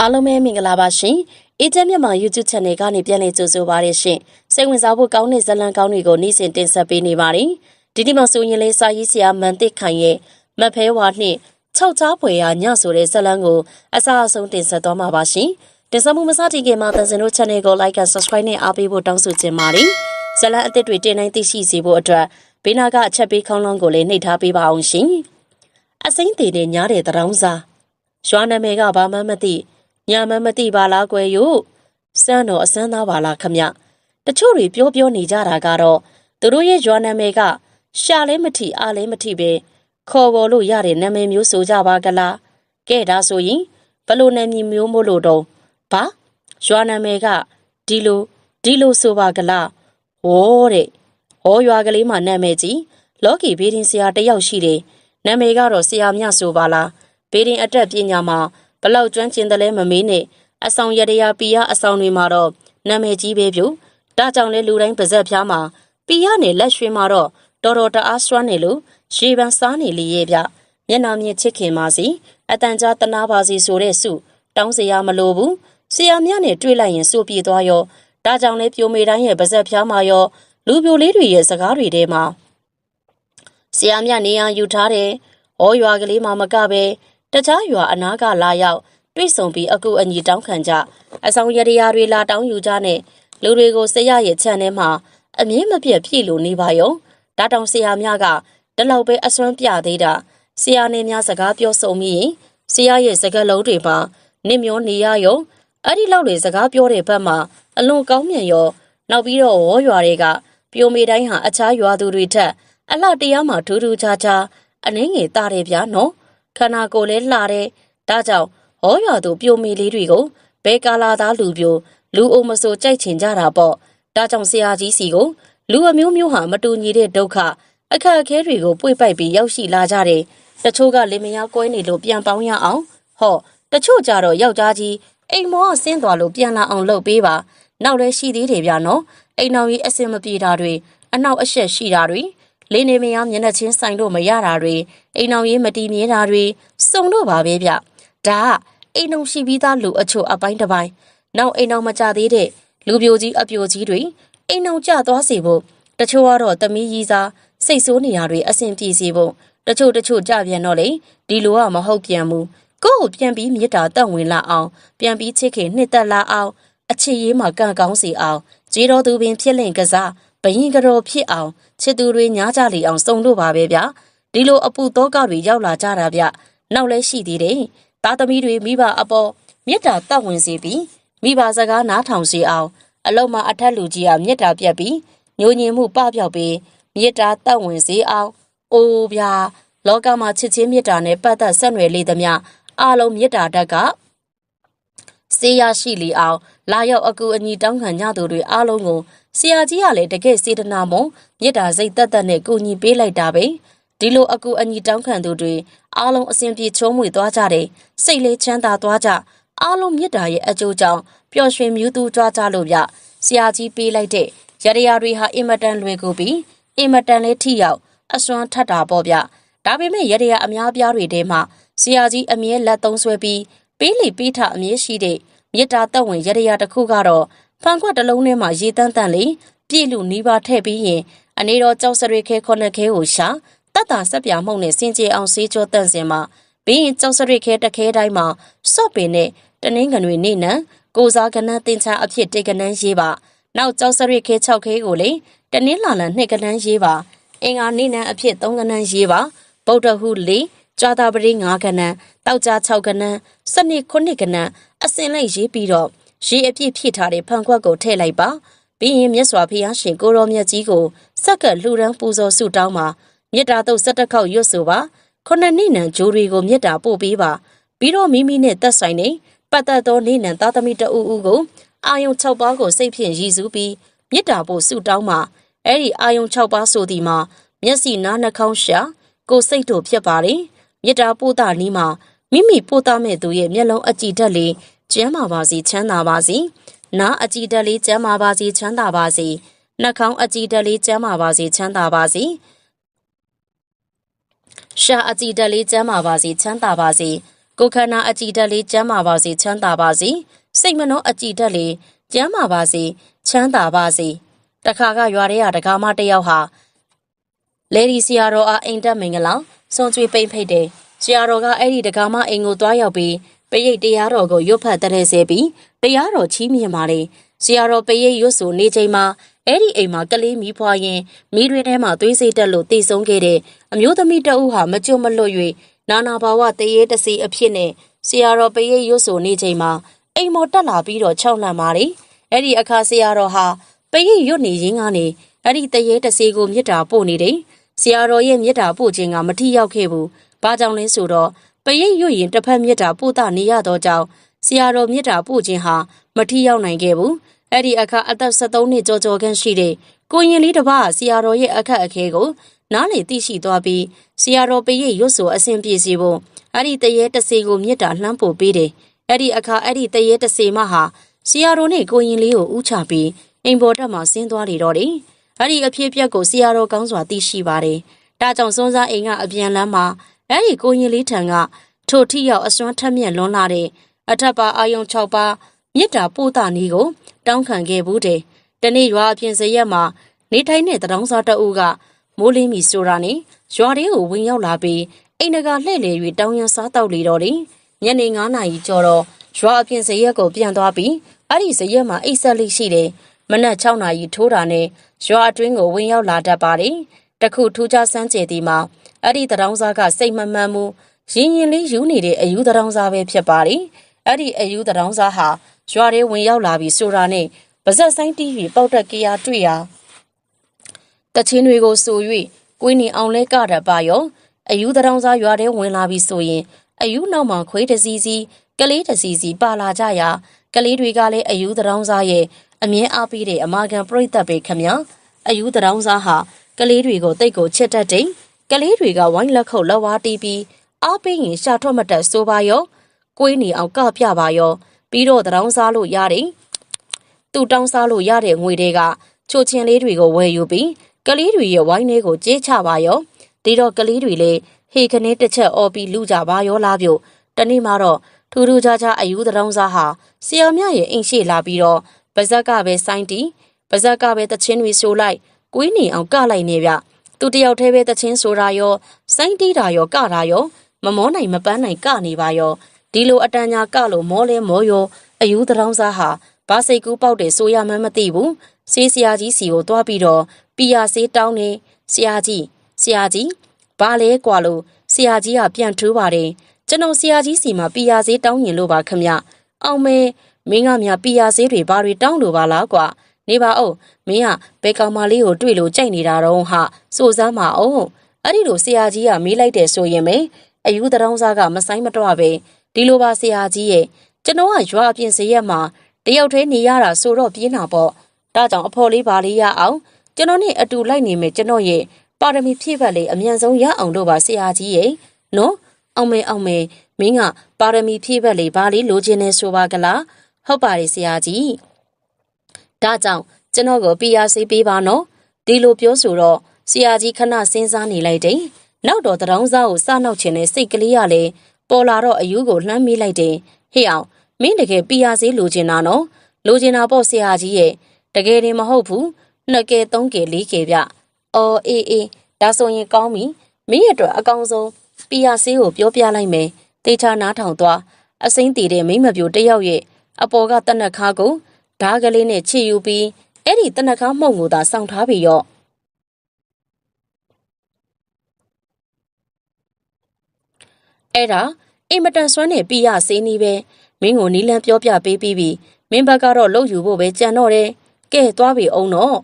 အားလုံးပဲမင်္ဂလာပါရှင်။အေဂျင့်မြန်မာ YouTube Channel ကနေပြန်လည်ကြိုဆိုပါရရှင်။စိတ်ဝင်စားဖို့ကောင်းတဲ့ဇာတ်လမ်းကောင်းတွေကိုနေ့စဉ်တင်ဆက်ပေးနေပါတယ်။ဒီနေ့မှာဆိုရင်လေးစာရေးဆရာမန်တစ်ခိုင်ရဲ့မဖဲဝါနှင့်၆ချားဖွယ်ရာညဆိုတဲ့ဇာတ်လမ်းကိုအစားအဆုံးတင်ဆက်သွားမှာပါရှင်။တင်ဆက်မှုမစတင်ခင်မှာသင်စင်တို့ Channel ကို Like and Subscribe နဲ့အားပေးဖို့တောင်းဆိုချင်ပါတယ်။ဇာတ်လမ်းအသစ်တွေတင်နိုင်သိရှိစေဖို့အတွက်ဘေးနာကအချက်ပေးခေါင်းလောင်းကိုလည်းနှိပ်ထားပေးပါအောင်ရှင်။အစိမ့်သေးတဲ့ညားတဲ့တရောင်းစားရွာနာမည်ကဘာမှမသိညာမမသိပါလားကွယ်ယို့စမ်းတော်အစမ်းသားပါလားခမတချို့တွေပြောနေကြတာကတော့သူတို့ရဲ့ရွာနာမည်ကရှာလဲမထီအားလဲမထီပဲခေါ်ပေါ်လို့ရတဲ့နာမည်မျိုးဆိုကြပါကလားကဲဒါဆိုရင်ဘလို့နာမည်မျိုးမို့လို့တော့ဘာရွာနာမည်ကဒီလိုဆိုပါကလားဟောတဲ့ဟောရွာကလေးမှာနာမည်ကြီးလော်ကီဘေးရင်ဆရာတယောက်ရှိတယ်နာမည်ကတော့ဆရာမြဆိုပါလားဘေးရင်အတက်ပညာမှာဘလောက်ကျွမ်းကျင်တယ်လဲမမေးနဲ့အဆောင်ရတရားပီရအဆောင်တွေမှာတော့နာမည်ကြီးပဲပြုဒါကြောင့်လဲလူတိုင်းပါဇက်ဖျားမှာပီရနဲ့လက်ရွှေမှာတော့တော်တအားစွမ်းနေလို့ရေပန်းစားနေလေရဲ့ဗျမျက်နှာမြင်ချစ်ခင်ပါစီအတန်ကြားတနာပါစီဆိုတဲ့စုတောင်းစရာမလိုဘူးဆရာမြနဲ့တွေ့လိုက်ရင်စိုးပြေသွားရောဒါကြောင့်လဲပြိုမေတိုင်းရဲ့ပါဇက်ဖျားမှာရောလူပြိုလေးတွေရဲ့စကားတွေထဲမှာဆရာမြနေရယူထားတယ်ဟောရွာကလေးမှာမကပဲတခြားရွာအနားကလာရောက်တွေ့ဆုံပြီးအကူအညီတောင်းခံကြအဆောင်ရတရားတွေလာတောင်းယူကြနဲ့လူတွေကိုဆရာရဲ့ခြံထဲမှာအမြင့်မပြတ်ပြည့်လို့နေပါရောဒါတောင်ဆရာများကတလောက်ပဲအစွမ်းပြသေးတာဆရာနေများစကားပြောဆုံပြီးဆရာရဲ့စကားလုံးတွေမှာနစ်မျောနေရရောအဲ့ဒီလောက်တွေစကားပြောတဲ့ဘက်မှာအလွန်ကောင်းမြတ်ရောနောက်ပြီးတော့ဝေါ်ရွာတွေကပြိုမေတိုင်းဟာအခြားရွာသူတွေထက်အလှတရားမှာထူးထူးခြားခြားအနှင်းငယ်တာတယ်ဗျာနော်ခန္ဓာကိုယ်လဲလှတယ်ဒါကြောင့်ဟောရွာသူပြိုမေလေးတွေကိုဘဲကာလာသားလူပြိုလူအိုမဆိုကြိုက်ချင်ကြတာပေါ့ဒါကြောင့်ဆရာကြီးစီကိုလူအမျိုးမျိုးဟာမတူညီတဲ့ဒုက္ခအခက်အခဲတွေကိုပွေ့ပိုက်ပြီးရောက်ရှိလာကြတယ်တချို့ကလင်မယားကွဲနေလို့ပြန်ပေါင်းရအောင်ဟောတချို့ကြတော့ယောက်ျားကြီးအိမ်မောကဆင်းသွားလို့ပြန်လာအောင်လုပ်ပေးပါနောက်လဲရှိသေးတယ်ဗျာနော်အိမ်တော်ကြီးအစင်မပြေတာတွေအနောက်အရှက်ရှိတာတွေလင်းနေမယားမျက်နှာချင်းဆိုင်လို့မရတာတွေအိမ်တော်ကြီးမတီးမြဲတာတွေစုံတော့ပါပဲဗျဒါကအိမ်တော်ရှိပြီးသားလူအချို့အပိုင်းတစ်ပိုင်းနောက်အိမ်တော်မကြသေးတဲ့လူပြိုကြီးအပြိုကြီးတွေအိမ်တော်ကျသွားစေဖို့တချို့ကတော့သမီးကြီးစားစိတ်ဆိုးနေရတွေအဆင်ပြေစေဖို့တချို့ကြပြန်တော့လေဒီလိုကမဟုတ်ပြန်ဘူးကိုယ့်ကိုပြန်ပြီးမြစ်တာတက်ဝင်လာအောင်ပြန်ပြီးချစ်ခင်နှစ်သက်လာအောင်အချစ်ရေးမှာကန့်ကောင်းစေအောင်ကြေးတော်သူပင်ဖြစ်လင့်ကစားဘရင်ကတော်ဖြစ်အောင်ချစ်သူတွေညားကြလေအောင်စုံလို့ပါပဲဗျဒီလိုအပူတော့ကတွေရောက်လာကြတာဗျနောက်လဲရှိသေးတယ်သားသမီးတွေမိဘအပေါ်မြစ်တာတက်ဝင်စေပြီးမိဘစကားနားထောင်စေအောင်အလုံးမအထက်လူကြီးကမြစ်တာပြက်ပြီးညိုညင်မှုပပျောက်ပြီးမြစ်တာတက်ဝင်စေအောင်အိုးဗျာလောကမှာချစ်ချင်းမြစ်တာနဲ့ပတ်သက်ဆက်နွယ်လေသမျှအားလုံးမြစ်တာတက်ကစေရရှိလေအောင်လာရောက်အကူအညီတောင်းခံကြသူတွေအားလုံးကိုဆရာကြီးကလည်းတကယ်စေတနာမွန်မြစ်တာစိတ်သက်သက်နဲ့ကူညီပေးလိုက်တာပဲဒီလိုအကူအညီတောင်းခံသူတွေအားလုံးအစဉ်ပြေချုံးမွေသွားကြတယ်စိတ်လေးချမ်းသာသွားကြအားလုံးမြစ်တာရဲ့အကျိုးကြောင့်ပျော်ရွှင်မြူးတူးကြွားကြလို့ဗျဆရာကြီးပေးလိုက်တဲ့ရတရားတွေဟာအင်မတန်လွယ်ကူပြီးအင်မတန်လေးထိရောက်အစွမ်းထက်တာပေါ့ဗျဒါပေမဲ့ရတရားအများပြားတွေထဲမှာဆရာကြီးအမြဲလက်သုံးဆွဲပြီးပေးလီပေးထအမြဲရှိတဲ့မြစ်တာသက်ဝင်ရတရားတစ်ခုကတော့ဖန်ခွက်တစ်လုံးထဲမှာရေတန်းတန်းလေးပြည့်လူနီးပါးထည့်ပြီးရင်အနေတော်ကြောက်စရိခဲခုနှစ်ခဲကိုရှာတတ်တာဆက်ပြမှုန့်နဲ့စင်ကြေအောင်ဆေးကြောတန့်စင်မှာဘင်းကြောက်စရိခဲတစ်ခဲတိုင်းမှာစော့ပင်နဲ့တနင်းကနွေနေနံကိုစားကနန်းတင်ချအဖြစ်တေကနန်းရေးပါနောက်ကြောက်စရိခဲ6ခဲကိုလေတနင်းလာလန်2ကနန်းရေးပါအင်္ဂါနေနံအဖြစ်3ကနန်းရေးပါဗုဒ္ဓဟူ4ကြာတာပရိ5ကနန်းတောက်ကြ6ကနန်းစနစ်9ကနန်းအစင်လိုက်ရေးပြီးတော့ရေအပြည့်ဖြည့်ထားတဲ့ဖန်ခွက်ကိုထည့်လိုက်ပါပြီးရင်မြတ်စွာဘုရားရှင်ကိုရောမြတ်ကြီးကိုစက်ကလှူဒန်းပူဇော်ဆုတောင်းပါမြတ်တာတုတ်17ခေါက်ရွတ်ဆိုပါခုနှစ်နှစ်နံဂျိုးတွေကိုမြတ်တာပို့ပေးပါပြီးတော့မိမိနဲ့သက်ဆိုင်နေပတ်သက်သောနေနံသားသမီးတအူးကိုအာယုံ6ပါးကိုစိတ်ဖြင့်ရည်စူးပြီးမြတ်တာပို့ဆုတောင်းပါအဲ့ဒီအာယုံ6ပါးဆိုသည်မှာမျက်စိနားနှာခေါင်းရှာကိုယ်စိတ်တို့ဖြစ်ပါတယ်မြတ်တာပို့တာနီးမှာမိမိပို့တာမဲ့သူရဲ့မျက်လုံးအကြည်ဓာတ်လေးကျမ်းမာပါစေချမ်းသာပါစေနားအကြည်ဓာတ်လေးကျမ်းမာပါစေချမ်းသာပါစေနှာခေါင်းအကြည်ဓာတ်လေးကျမ်းမာပါစေချမ်းသာပါစေရှာအကြည်ဓာတ်လေးကျမ်းမာပါစေချမ်းသာပါစေ ကိုခန္ဓာအကြည်ဓာတ်လေးကျမ်းမာပါစေချမ်းသာပါစေစိတ်မနှောအကြည်ဓာတ်လေးကျမ်းမာပါစေချမ်းသာပါစေတခါကရွာထဲကဒကာမတယောက်ဟာလေဒီဆရာတော်အားအိမ်တက်မင်္ဂလာစွန်ကျွေးပိတ်ဖိတ်တယ်ဆရာတော်ကအဲ့ဒီဒကာမအိမ်ကိုတွားရောက်ပြီးပရိတ်တရားတော်ကိုရွတ်ဖတ်တဲ့စေပြီးတရားတော်ချီးမြှင့်ပါလေဆရာတော်ပရိတ်ရွတ်ဆိုနေချိန်မှာအဲ့ဒီအိမ်မှာကလေးမီးဖွားရင်မိတွေထဲမှာသွေးစိတ်တက်လို့တည်ဆုံးခဲ့တဲ့အမျိုးသမီးတအုပ်ဟာမကြွမလွတ်၍နာနာဘာဝတရေတစီအဖြစ်နဲ့ဆရာတော်ပရိတ်ရွတ်ဆိုနေချိန်မှာအိမ်မော်တက်လာပြီးတော့ခြောက်လှမ်းပါလေအဲ့ဒီအခါဆရာတော်ဟာပရိတ်ရွတ်နေရင်းကနေအဲ့ဒီတရေတစီကိုမြစ်တာပို့နေတယ်ဆရာတော်ရဲ့မြစ်တာပို့ခြင်းကမထီရောက်ခဲ့ဘူးဘာကြောင့်လဲဆိုတော့ပရိတ်ရွတ်ရင်တစ်ဖက်မြစ်တာပို့တာနေရတော့ကြောင့်ဆရာတော်မြစ်တာပို့ခြင်းဟာမထီရောက်နိုင်ခဲ့ဘူးအဲ့ဒီအခါအသက်73နှစ်ကျော်ကျော်ခန့်ရှိတဲ့ကိုရင်လေးတစ်ပါးဆရာတော်ရဲ့အခက်အခဲကိုနားလေသိရှိသွားပြီးဆရာတော်ပရိတ်ရွတ်ဆိုအစဉ်ပြေစီဖို့အဲ့ဒီတရေတစီကိုမြစ်တာလှမ်းပို့ပေးတယ်အဲ့ဒီအခါအဲ့ဒီတရေတစီမဟာဆရာတော်နဲ့ကိုရင်လေးကိုဥချပြီးအိမ်ပေါ်တက်မှဆင်းသွားလေတော့တယ်အဲ့ဒီအဖြစ်ပြက်ကိုဆရာတော်ကောင်းစွာသိရှိပါတယ်ဒါကြောင့်စွန်းစားအိမ်ကအပြန်လမ်းမှာအဲ့ဒီကိုရင်လေးထံကထိုထိရောက်အစွမ်းထက်မြက်လွန်းလာတဲ့အထက်ပါအာယုံ6ပါးမြစ်တာပို့တာနီးကိုတောင်းခံခဲ့ဘူးတယ်တနေ့ရွာအပြင်စရက်မှာနေထိုင်တဲ့တောင်းစားတအုပ်ကမိုးလင်းမီဆိုတာနဲ့ရွာလေးကိုဝင်ရောက်လာပြီးအိမ်ကလှည့်လေ၍တောင်းရန်စားတောက်လေတော့တယ်ညနေ9နာရီကျော်တော့ရွာအပြင်စရက်ကိုပြန်သွားပြီးအဲ့ဒီစရက်မှာအိတ်ဆက်လေးရှိတယ်မနက်6နာရီထိုးတာနဲ့ရွာအတွင်းကိုဝင်ရောက်လာတတ်ပါတယ်တခုထူးခြားစမ်းကြယ်ဒီမှာအဲ့ဒီတောင်းစားကစိတ်မမှန်မှုရင်ရင်လေးယူနေတဲ့အယူတောင်းစားပဲဖြစ်ပါတယ်အဲ့ဒီအယူတောင်းစားဟာရွာထဲဝင်ရောက်လာပြီးဆိုတာနဲ့ပါဇက်ဆိုင်တီးပြီးပေါက်တက်ကြရတွေ့ရာတချင်းတွေကိုဆို၍ကိုင်းနေအောင်လဲကတတ်ပါရောအယူတောင်းစားရွာထဲဝင်လာပြီးဆိုရင်အယူနောက်မှာခွေးတစီစီကလေးတစီစီပါလာကြရာကလေးတွေကလည်းအယူတောင်းစားရဲ့အမြဲအားပေးတဲ့အမာခံပြိတ္တပဲခမအယူတောင်းစားဟာကလေးတွေကိုတိတ်ကိုချစ်တတ်တယ်ကလေးတွေကဝိုင်းလက်ခုပ်လက်ဝါးတီးပြီးအားပေးရင်ရှာထွက်မတက်ဆိုပါရောကိုင်းနေအောင်ကပြပါရောပြီးတော့တောင်းစားလို့ရတယ်သူတောင်းစားလို့ရတဲ့ငွေတွေကချိုချင်းလေးတွေကိုဝယ်ယူပြီးကလေးတွေရဲ့ဝိုင်းလေးကိုကြေးချပါရောဒီတော့ကလေးတွေလည်းဟေခနဲ့တစ်ချက်အော်ပြီးလူကြပါရောလားပြုတ်တနေ့မှတော့ထူးထူးခြားခြားအယူတောင်းစားဟာဆရာမရဲ့အိမ်ရှိလာပြီးတော့ပါဇက်ကပဲစိုင်းတီပါဇက်ကပဲတချင်းတွေဆိုလိုက်ကိုင်းနေအောင်ကလိုက်နေဗျသူတယောက်တည်းပဲတချင်းဆိုတာရောစိုင်းတီးတာရောကတာရောမမောနိုင်မပန်းနိုင်ကနေပါရောဒီလိုအတန်ညာကလို့မောလဲမောရောအယူတောင်းစားဟာဘာစိတ်ကူးပေါက်တယ်ဆိုရမှန်းမသိဘူးဆေးဆရာကြီးစီကိုတွားပြီးတော့ပီယာဆေးတောင်းနေဆရာကြီးဘာလဲကွာလို့ဆရာကြီးကပြန်ထူးပါတယ်ကျွန်တော်ဆရာကြီးစီမှာပီယာဆေးတောင်းရင်လို့ပါခမအောင်မဲမင်းကမြပီယာဆေးတွေဘာတွေတောင်းလို့ပါလားကွာနေပါဦးမင်းကဘယ်ကောင်မလေးကိုတွေ့လို့ကြိုက်နေတာတော့ဟာစိုးစမ်းပါအောင်အဲ့ဒီလိုဆရာကြီးကမေးလိုက်တယ်ဆိုရင်ပဲအယူတောင်းစားကမဆိုင်မတော့ပဲဒီလိုပါဆရာကြီးရဲ့ကျွန်တော်ကရွာအပြင်စရက်မှာတယောက်တည်းနေရတာဆိုတော့ပြင်းတာပေါ့ဒါကြောင့်အဖော်လေးပါလေးရအောင်ကျွန်တော်နဲ့အတူလိုက်နေမယ်ကျွန်တော်ရဲ့ပါရမီဖြည့်ဘက်လေးအမြန်ဆုံးရအောင်လို့ပါဆရာကြီးရဲ့နော်အောင်မေမင်းကပါရမီဖြည့်ဘက်လေးဘာလေးလိုချင်နေဆိုပါကလားဟုတ်ပါတယ်ဆရာကြီးဒါကြောင့်ကျွန်တော်ကိုပြရစေးပေးပါနော်ဒီလိုပြောဆိုတော့ဆရာကြီးခဏစဉ်းစားနေလိုက်တယ်နောက်တော့တောင်းစားကိုစနောက်ချင်တဲ့စိတ်ကလေးကလည်းပေါ်လာတော့အယူကိုလှမ်းမိလိုက်တယ်ဟေ့အောင်မင်းတကယ်ပြရစေးလိုချင်တာနော်လိုချင်တာပေါ့ဆရာကြီးရဲ့တကယ်ရင်မဟုတ်ဘူး2ကဲ3ကဲ4ကဲဗျအော်အေးဒါဆိုရင်ကောင်းပြီမင်းရဲ့အတွက်အကောင်းဆုံးပြရစေးကိုပြောပြလိုက်မယ်တေချာနားထောင်သွားအစိမ့်တည်တဲ့မိမပြိုတယောက်ရဲ့အပေါ်ကတနက်ခါကိုဓားကလေးနဲ့ချီယူပြီးအဲ့ဒီတနက်ခါမှုန့်ကိုသာစောင့်ထားပြီးရောအဲ့ဒါအိမ်မတန်ဆွမ်းနဲ့ပြရစေးနီးပဲမင်းကိုနီးလန်းပြောပြပေးပြီးမင်းဘက်ကတော့လှုပ်ယူဖို့ပဲကြံတော့တယ်ကဲသွားပြီအောင်တော့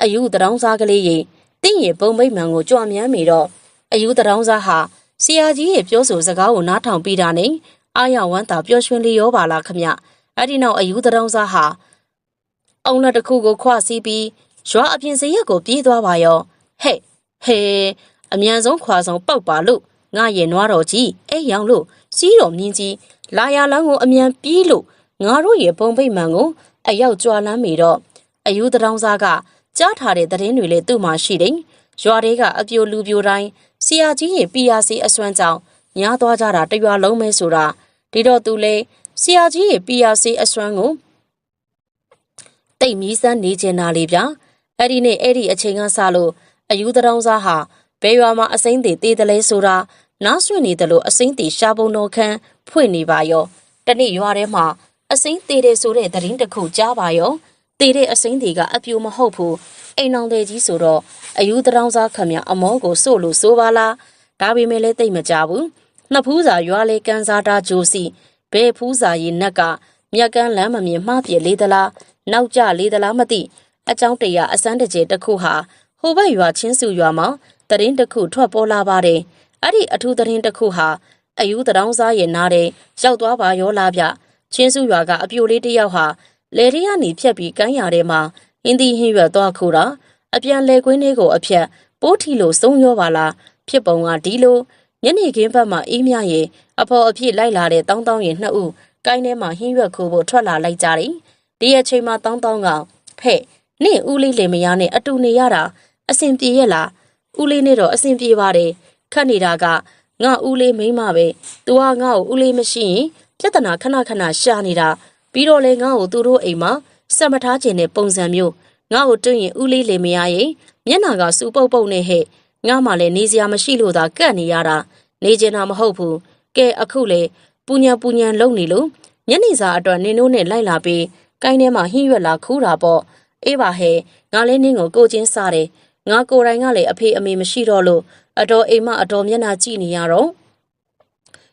အယူတောင်းစားကလေးရင်တင့်ရဲ့ဘုံမိတ်မှန်ကိုကြွမြန်းမိတော့အယူတောင်းစားဟာဆရာကြီးရဲ့ပြောဆိုစကားကိုနားထောင်ပြီးတာနဲ့အာရဝမ်းသာပျော်ရွှင်လျောပါလားခမအဲ့ဒီနောက်အယူတောင်းစားဟာအောင်လက်တစ်ခုကိုခွစီးပြီးရွာအပြင်စရက်ကိုပြေးသွားပါရောဟဲ့အမြန်ဆုံးခွာဆောင်ပောက်ပါလို့ငါရဲ့နွားတော်ကြီးအဲ့ရောင်လို့စီးတော်မြင်းကြီးလာရလန်းကိုအမြန်ပြေးလို့ငါတို့ရဲ့ဘုံဖိတ်မှန်ကိုအရောက်ကြွာလန်းမိတော့အယူတောင်းစားကကြားထားတဲ့သတင်းတွေလည်းသူ့မှာရှိတယ်ရွာတွေကအပြိုလူပြိုတိုင်းဆရာကြီးရဲ့ပြရစီအစွမ်းကြောင့် ညားသွားကြတာတရွာလုံးပဲဆိုတာဒီတော့သူလဲဆရာကြီးရဲ့ PRC အစွမ်းကိုတိတ်မီးစမ်းနေကျင်တာလေဗျာအဲ့ဒီနေ့အဲ့ဒီအချိန်ကစလို့အယူတရောင်းစားဟာဘယ်ရွာမှာအစိမ့်သေးသေးတယ်လဲဆိုတာနားဆွနေတယ်လို့အစိမ့်သေးရှာပုံတော်ခန်းဖွင့်နေပါရောတနေ့ရွာထဲမှာအစိမ့်သေးတယ်ဆိုတဲ့သတင်းတစ်ခုကြားပါရောသေးတဲ့အစိမ့်သေးကအပြိုမဟုတ်ဘူးအိမ်အောင်တဲ့ကြီးဆိုတော့အယူတရောင်းစားခမအမောကိုစို့လို့ဆိုပါလားဒါပေမဲ့လည်းသိမကြဘူးနှစ်ဖူးစာရွာလေကန်စားတာဂျိုစီဘဲဖူးစာရီနက်ကမြက်ကန်းလမ်းမမြင်မှားပြေလေးသလားနောက်ကျလေးသလားမသိအကြောင်းတရားအစမ်းတကျတစ်ခုဟာဟိုဘက်ရွာချင်းစုရွာမှာတရင်တစ်ခုထွက်ပေါ်လာပါတယ်အဲ့ဒီအထူးတရင်တစ်ခုဟာအယူတရောင်းစားရဲ့နားတဲ့ရောက်သွားပါရောလားဗျချင်းစုရွာကအပြိုလေးတစ်ယောက်ဟာလေရီယာနီဖြတ်ပြီးကမ်းရထဲမှာဟင်းသီးဟင်းရွက်သွားခိုးတာအပြန်လေကွင်းလေးကိုအဖြတ်ပိုးထီလို့စုံရောပါလားဖြစ်ပုံကဒီလိုညနေခင်းဘက်မှာအေးမြရဲ့အဖော်အဖြစ်လိုက်လာတဲ့တောင်းတောင်းရင်နှစ်ဦးကိုင်းထဲမှာဟင်းရွက်ခိုးဖို့ထွက်လာလိုက်ကြတယ်ဒီအချိန်မှာတောင်းတောင်းကဖဲ့နင့်ဦးလေးလေမယားနဲ့အတူနေရတာအဆင်ပြေရဲ့လားဦးလေးနဲ့တော့အဆင်ပြေပါတယ်ခတ်နေတာကငါဦးလေးမိန်းမပဲသူကငါ့ကိုဦးလေးမရှိရင်ပြဿနာခဏခဏရှာနေတာပြီးတော့လေငါ့ကိုသူတို့အိမ်မှာစက်မထားခြင်းနဲ့ပုံစံမျိုးငါ့ကိုတွေ့ရင်ဦးလေးလေမယားရဲ့မျက်နှာကစူပုတ်ပုတ်နဲ့ဟဲ့ငါမှလည်းနေစရာမရှိလို့သာကတ်နေရတာနေကျင်တာမဟုတ်ဘူးကဲအခုလေပူညံလုံနေလို့ညနေစာအတွက်နင်တို့နဲ့လိုက်လာပြီးကိုင်းထဲမှာဟင်းရွက်လာခူးတာပေါ့အေးပါဟဲ့ငါလည်းနင်းကိုချင်းစားတယ်ငါကိုယ်တိုင်ကလည်းအဖေအမေမရှိတော့လို့အတော်အိမ်မအတော်မျက်နှာကြည့်နေရတော့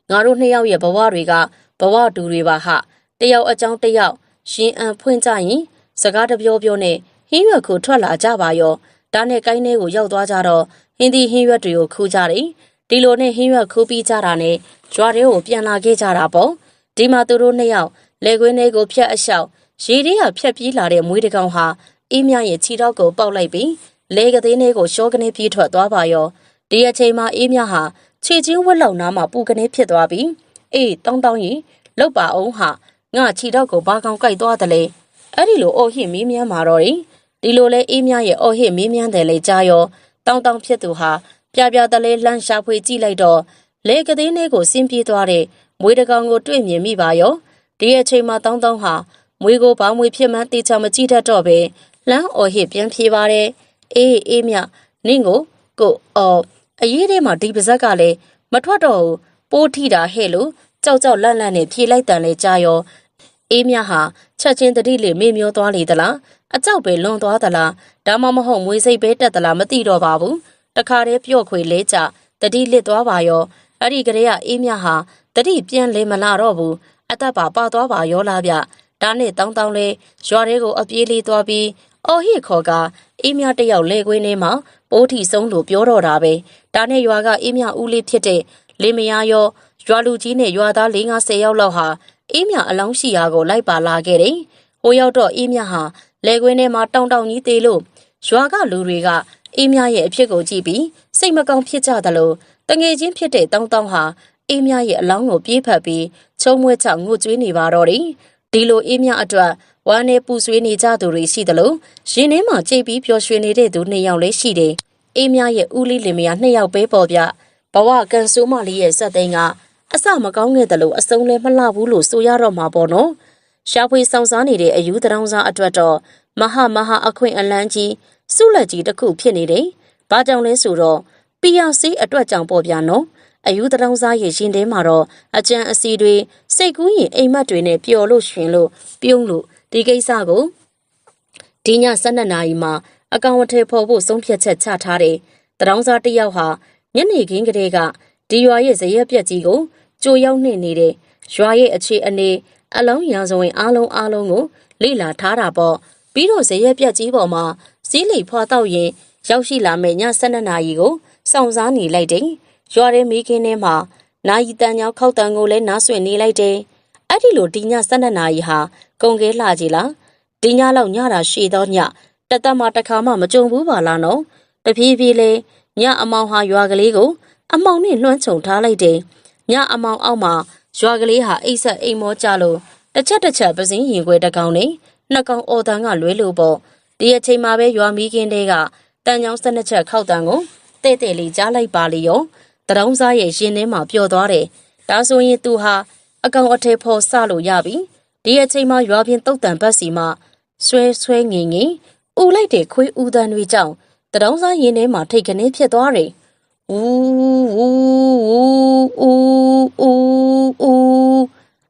ငါတို့နှစ်ယောက်ရဲ့ဘဝတွေကဘဝတူတွေပါဟာတယောက်အကြောင်းတယောက်ရှင်အံဖွင့်ကြရင်စကားတပြောပြောနဲ့ဟင်းရွက်ကိုထွက်လာကြပါရောဒါနဲ့ကိုင်းထဲကိုရောက်သွားကြတော့ဟင်းသီးဟင်းရွက်တွေကိုခူးကြတယ်ဒီလိုနဲ့ဟင်းရွက်ခူးပြီးကြတာနဲ့ကြွားတွေကိုပြန်လာခဲ့ကြတာပေါ့ဒီမှာသူတို့နှစ်ယောက်လေကွင်းတွေကိုဖြတ်အလျှောက်ရေတွေကဖြတ်ပြေးလာတဲ့မွေးတကောင်ဟာအေးမြရဲ့ခြေထောက်ကိုပေါက်လိုက်ပြီးလေကသေးလေးကိုရှောကနေပြေးထွက်သွားပါရောဒီအချိန်မှာအေးမြဟာခြေချင်းဝက်လောက်နားမှာပူကနေဖြစ်သွားပြီးအေးတောင်းတောင်းရင်လောက်ပါအောင်ဟာငါခြေထောက်ကိုဘာကောင်ကိုက်သွားတယ်လေအဲ့ဒီလိုအော်ဟစ်မင်းမြန်းမာတော့ဒီလိုလဲအေးမြရဲ့အော်ဟစ်မင်းမြန်းတယ်လေကြားရောတောင်းတောင်းဖြစ်သူဟာပြပြတလဲလှမ်းရှာဖွေကြည့်လိုက်တော့လေကသေးလေးကိုဆင်းပြေးသွားတဲ့မွေးတကောင်ကိုတွေ့မြင်မိပါရောဒီအချိန်မှာတောင်းတောင်းဟာမွေးကိုဘာမွေဖြစ်မှန်းတေချာမကြည့်တတ်တော့ပဲလမ်းအော်ဟစ်ပြန်ပြေးပါတယ်အေးမြနင့်ကိုအရေးထဲမှာဒီပါဇက်ကလည်းမထွက်တော့ဘူးပိုးထိတာဟဲ့လို့ကြောက်လန့်နဲ့ဖြေလိုက်တန်လေကြာရောအေးမြဟာချက်ချင်းတတိလေမေ့မျောသွားလေသလားအကြောက်ပဲလွန်သွားသလားဒါမှမဟုတ်မွေးစိတ်ပဲတက်သလားမသိတော့ပါဘူးတခါတည်းပြော့ခွေလဲကြတတိလစ်သွားပါရောအဲ့ဒီကလေးကအေးမြဟာတတိပြန်လဲမလာတော့ဘူးအသက်ပါသွားပါရောလားဗျဒါနဲ့တောင်းတောင်းလဲရွာတွေကိုအပြေးလေးသွားပြီးအော်ဟစ်ခေါ်ကအေးမြတယောက်လဲခွင်းထဲမှာပိုးထီဆုံးလို့ပြောတော့တာပဲဒါနဲ့ရွာကအေးမြဦးလေးဖြစ်တဲ့လင်းမယားရောရွာလူကြီးနဲ့ရွာသား50ယောက်လောက်ဟာအေးမြအလောင်းရှိရာကိုလိုက်ပါလာခဲ့တယ်ဟိုရောက်တော့အေးမြဟာလဲခွင်းထဲမှာတောင်းကြီးသေးလို့ရွာကလူတွေကအေးမြရဲ့အဖြစ်ကိုကြည့်ပြီးစိတ်မကောင်းဖြစ်ကြသလိုတငယ်ချင်းဖြစ်တဲ့တောင်းဟာအေးမြရဲ့အလောင်းကိုပြေးဖက်ပြီးချုံမွေးချငိုကြွေးနေပါတော့တယ်ဒီလိုအေးမြအတွက်ဝမ်းနဲ့ပူဆွေးနေကြသူတွေရှိသလိုရင်ထဲမှာကြိတ်ပြီးပျော်ရွှင်နေတဲ့သူ2ယောက်လည်းရှိတယ်အေးမြရဲ့ဦးလေးလင်မယား2ယောက်ပဲပေါ်ပြဘဝကန်ဆိုးမလေးရဲ့စက်သိန်းကအစမကောင်းခဲ့တယ်လို့အစုံလည်းမလှဘူးလို့ဆိုရတော့မှာပေါ့နော်ရှာဖွေဆောင်စားနေတဲ့အယူတရောင်းစားအတွက်တော့မဟာအခွင့်အလန်းကြီးစုလက်ကြီးတစ်ခုဖြစ်နေတယ်ဘာကြောင့်လဲဆိုတော့ PRC အတွက်ကြောင့်ပေါ့ဗျာနော်အယူတရောင်းစားရဲ့ရှင်ထဲမှာတော့အကြံအစီတွေစိတ်ကူးရင်အိမ်မက်တွေနဲ့ပျော်လို့ရှင်လို့ပြုံးလို့ဒီကိစ္စကိုဒီည12နာရီမှာအကောင်အထည်ဖော်ဖို့ဆုံးဖြတ်ချက်ချထားတယ်တရောင်းစားတစ်ယောက်ဟာညနေခင်းကလေးကဒီရွာရဲ့ဇရက်ပြက်ကြီးကိုကြိုရောက်နေတဲ့ရွာရဲ့အခြေအနေအလုံးရာဇဝင်အားလုံးကိုလေ့လာထားတာပေါ့ပြီးတော့ဇရက်ပြက်ကြီးပေါ်မှာစီးလိဖွာတော့ရင်ရောက်ရှိလာမယ့်ည12နာရီကိုစောင့်စားနေလိုက်တယ်ရွာထဲမိခင်းထဲမှာနာယီတန်ညောင်းခောက်တန်ကိုလည်းနားဆွင့်နေလိုက်တယ်အဲ့ဒီလိုဒီည12နာရီဟာကုန်ကဲလှကြီးလားဒီညလောက်ညတာရှည်တော့ညတသက်မှတစ်ခါမှမကြုံဘူးပါလားနော်တဖြည်းဖြည်းလေးညအမောင်ဟာရွာကလေးကိုအမောင်နဲ့လွှမ်းခြုံထားလိုက်တယ်ညအမောင်အောက်မှာရွာကလေးဟာအိတ်ဆက်အိမ်မောကြလို့တစ်ချက်ပစင်းရင်ခွဲတစ်ကောင်နဲ့နှစ်ကောင်အော်တန်ကလွဲလို့ပေါ့ဒီအချိန်မှာပဲရွာမီးကင်းတဲကတန်ချောင်း12ချက်ခောက်တန်ကိုတဲ့လေးကြားလိုက်ပါလေရော တရောင်းစားရဲ့ရင်ထဲမှာပျော်သွားတယ်ဒါဆိုရင်သူဟာအကောင်အထည်ဖော်စလို့ရပြီဒီအချိန်မှာရွာပြင်တုတ်တန်ဘက်စီမှာဆွဲငင်ဥလိုက်တဲ့ခွေးဥတန်းတွေကြောင့်တရောင်းစားရင်ထဲမှာထိတ်ကနေဖြစ်သွားတယ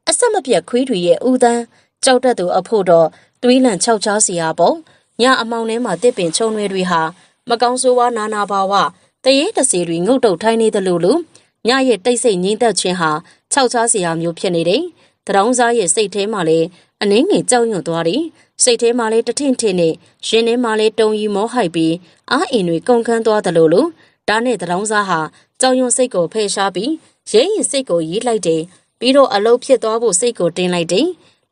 ်အဆက်မပြတ်ခွေးတွေရဲ့ဥတန်းကြောက်တတ်သူအဖို့တော့သွေးလန့်ခြောက်ချားစီရပေါ့ညအမောင်ထဲမှာတစ်ပင်ချုံတွေဟာမကောင်းဆိုးဝါးနာနာပါဝတရေတစီတွေငုတ်တုတ်ထိုင်းနေတယ်လို့ညရဲ့တိတ်ဆိတ်ငိမ့်သက်ခြင်းဟာခြောက်ချားစီရမျိုးဖြစ်နေတယ်တရောင်းစားရဲ့စိတ်ထဲမှာလည်းအနှင်းငယ်ကြောက်ရွံ့သွားတယ်စိတ်ထဲမှာလည်းတထင့်ထင့်နဲ့ရင်ထဲမှာလည်းတုံရီမောဟိုက်ပြီးအားအင်တွေကုန်ခန်းသွားတယ်လို့ဒါနဲ့တရောင်းစားဟာကြောက်ရွံ့စိတ်ကိုဖယ်ရှားပြီးရဲရင်စိတ်ကိုရေးလိုက်တယ်ပြီးတော့အလုံးဖြစ်သွားဖို့စိတ်ကိုတင်းလိုက်တယ်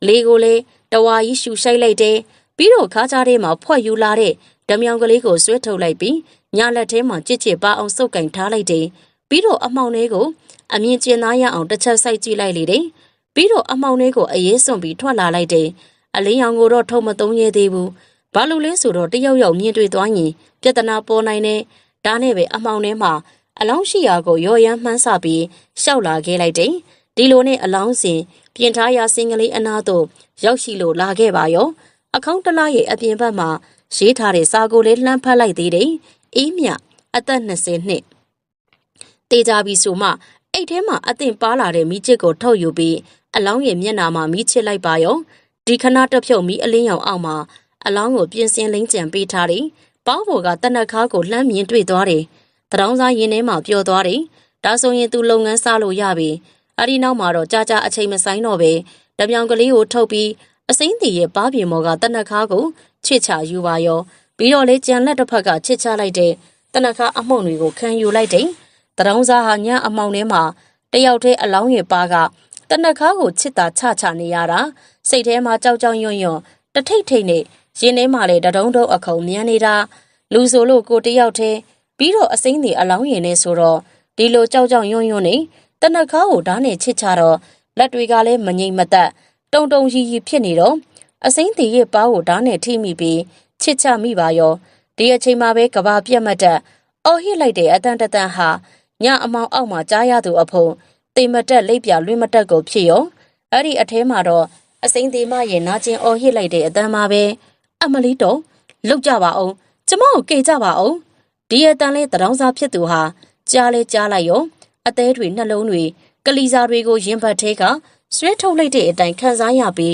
လေကိုလည်းတဝါကြီးရှူရှိုက်လိုက်တယ်ပြီးတော့ခါးကြားထဲမှာဖွက်ယူလာတဲ့ဓမြောင်ကလေးကိုဆွဲထုတ်လိုက်ပြီးညလက်ထဲမှာကြစ်ချစ်ပါအောင်စုပ်ကင်ထားလိုက်တယ်ပြီးတော့အမှောင်လေးကိုအမြင်ကျင်သားရအောင်တစ်ချက်စိုက်ကြည့်လိုက်လေတယ်ပြီးတော့အမှောင်လေးကိုအရေးစွန့်ပြီးထွက်လာလိုက်တယ်အလင်းရောင်ကိုတော့ထုံမသုံးရဲသေးဘူးဘာလို့လဲဆိုတော့တယောက်ယောက်မြင်တွေ့သွားရင်ပြဿနာပေါ်နိုင်တယ်ဒါနဲ့ပဲအမှောင်ထဲမှာအလောင်းရှိရာကိုရော်ရမ်းမှန်းဆပြီးရှောက်လာခဲ့လိုက်တယ်ဒီလိုနဲ့အလောင်းစဉ်ပြင်ထားရာစင်ကလေးအနာသို့ရောက်ရှိလို့လာခဲ့ပါရောအခေါင်းတလားရဲ့အပြင်ဘက်မှာရေးထားတဲ့စာကိုလေးလှမ်းဖတ်လိုက်သေးတယ်အေးမြအသက်20နှစ်တေးကြပြီဆိုမှအိတ်ထဲမှာအသင်ပါလာတဲ့မိချစ်ကိုထုတ်ယူပြီးအလောင်းရဲ့မျက်နှာမှာမိချစ်လိုက်ပါရောဒီခဏတဖြုတ်မိအလင်းရောင်အောက်မှာအလောင်းကိုပြင်ဆင်လိမ့်ကြံပေးထားတယ်ပေါင်းပေါ်ကတနက်ခါကိုလှမ်းမြင်တွေ့သွားတယ်တရောင်းစားရင်ထဲမှာပျော်သွားတယ်ဒါဆိုရင်သူလုပ်ငန်းစားလို့ရပြီအဲ့ဒီနောက်မှာတော့ကြာအချိန်မဆိုင်တော့ပဲဓမြောင်ကလေးကိုထုတ်ပြီးအစိမ့်တီရဲ့ပါးပြင်ပေါ်ကတနက်ခါကိုချစ်ချယူပါရောပြီးတော့လေကြံလက်တစ်ဖက်ကချစ်ချလိုက်တဲ့တနက်ခါအမှုန့်တွေကိုခံယူလိုက်တယ်တရောင်းစားဟာညအမောင်ထဲမှာတယောက်တည်းအလောင်းရဲ့ပါးကတနက်ခါကိုချစ်တာချနေရတာစိတ်ထဲမှာကြောက်ရွံ့တထိတ်ထိတ်နဲ့ရင်ထဲမှာလည်းတဒုံဒုံအခုံမြန်းနေတာလူဆိုလို့ကိုတယောက်တည်းပြီးတော့အစိမ့်တီအလောင်းရင်နဲ့ဆိုတော့ဒီလိုကြောက်ရွံ့နေတနက်ခါကိုဓာတ်နဲ့ချစ်ချတော့လက်တွေကလည်းမငိမ့်မသက်တုံရီဖြစ်နေတော့အစိမ့်တီရဲ့ပါးကိုဓာတ်နဲ့ထိမိပြီးချစ်ချမိပါရောဒီအချိန်မှာပဲကဘာပြတ်မတက်အော်ဟစ်လိုက်တဲ့အတန်တန်ဟာညအမောင်အောက်မှာကြားရသူအဖုံတိမ်မတက်လိပ်ပြလွင်မတက်ကိုဖြစ်ရောအဲ့ဒီအထဲမှာတော့အစိမ့်တီမရဲ့နာကျင်အော်ဟစ်လိုက်တဲ့အတန်မှာပဲအမလီတော့လောက်ကြပါအောင်ကျမကိုကေကြပါအောင်ဒီအတန်လေးတရောင်းစားဖြစ်သူဟာကြားလိုက်ရောအသေးတွေနှလုံးတွေကလီစာတွေကိုရင်ဘတ်သေးကဆွဲထုတ်လိုက်တဲ့အတိုင်းခံစားရပြီ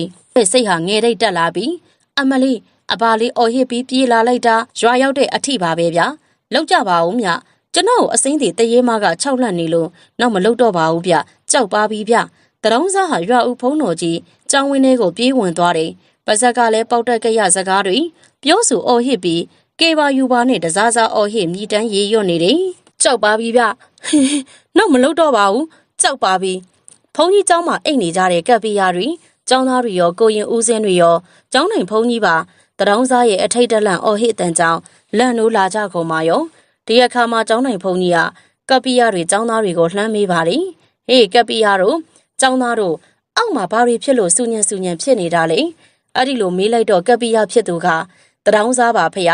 းစိတ်ဟာငယ်တိတ်တက်လာပြီးအမလီအဘာလေးအော်ဟစ်ပြီးပြေးလာလိုက်တာရွာရောက်တဲ့အထိပါပဲဗျာလောက်ကြပါဦးမြကျွန်တော်အစိမ့်တီတရေမက6လန့်နေလို့နောက်မလောက်တော့ပါဘူးဗျကြောက်ပါပြီဗျတရောင်းစားဟာရွာဦးဖုံးတော်ကြီးကျောင်းဝင်းထဲကိုပြေးဝင်သွားတယ်ပါဇက်ကလည်းပေါက်တက်ကြရစကားတွေပြောဆိုအော်ဟစ်ပြီးကေပါယူပါနဲ့တစားစားအော်ဟစ်မြည်တမ်းရေရွတ်နေတယ်ကြောက်ပါပြီဗျနောက်မလောက်တော့ပါဘူးကြောက်ပါပြီဖုန်းကြီးကျောင်းမှာအိတ်နေကြတဲ့ကပ်ပီယာတွေကျောင်းသားတွေရောကိုရင်ဦးစင်းတွေရောကျောင်းနိုင်ဖုန်းကြီးပါတရောင်းစားရဲ့အထိတ်တလန့်အော်ဟစ်တန်ကြောင်လန့်နိုးလာကြကုန်ပါရောဒီအခါမှာကျောင်းနိုင်ဖုန်းကြီးကကပ်ပီယာတွေကျောင်းသားတွေကိုလှမ်းမေးပါလေဟေးကပ်ပီယာတို့ကျောင်းသားတို့အောက်မှာဘာတွေဖြစ်လို့စူညံဖြစ်နေတာလေအဲ့ဒီလိုမေးလိုက်တော့ကပ်ပီယာဖြစ်သူကတရောင်းစားပါဖေဟာ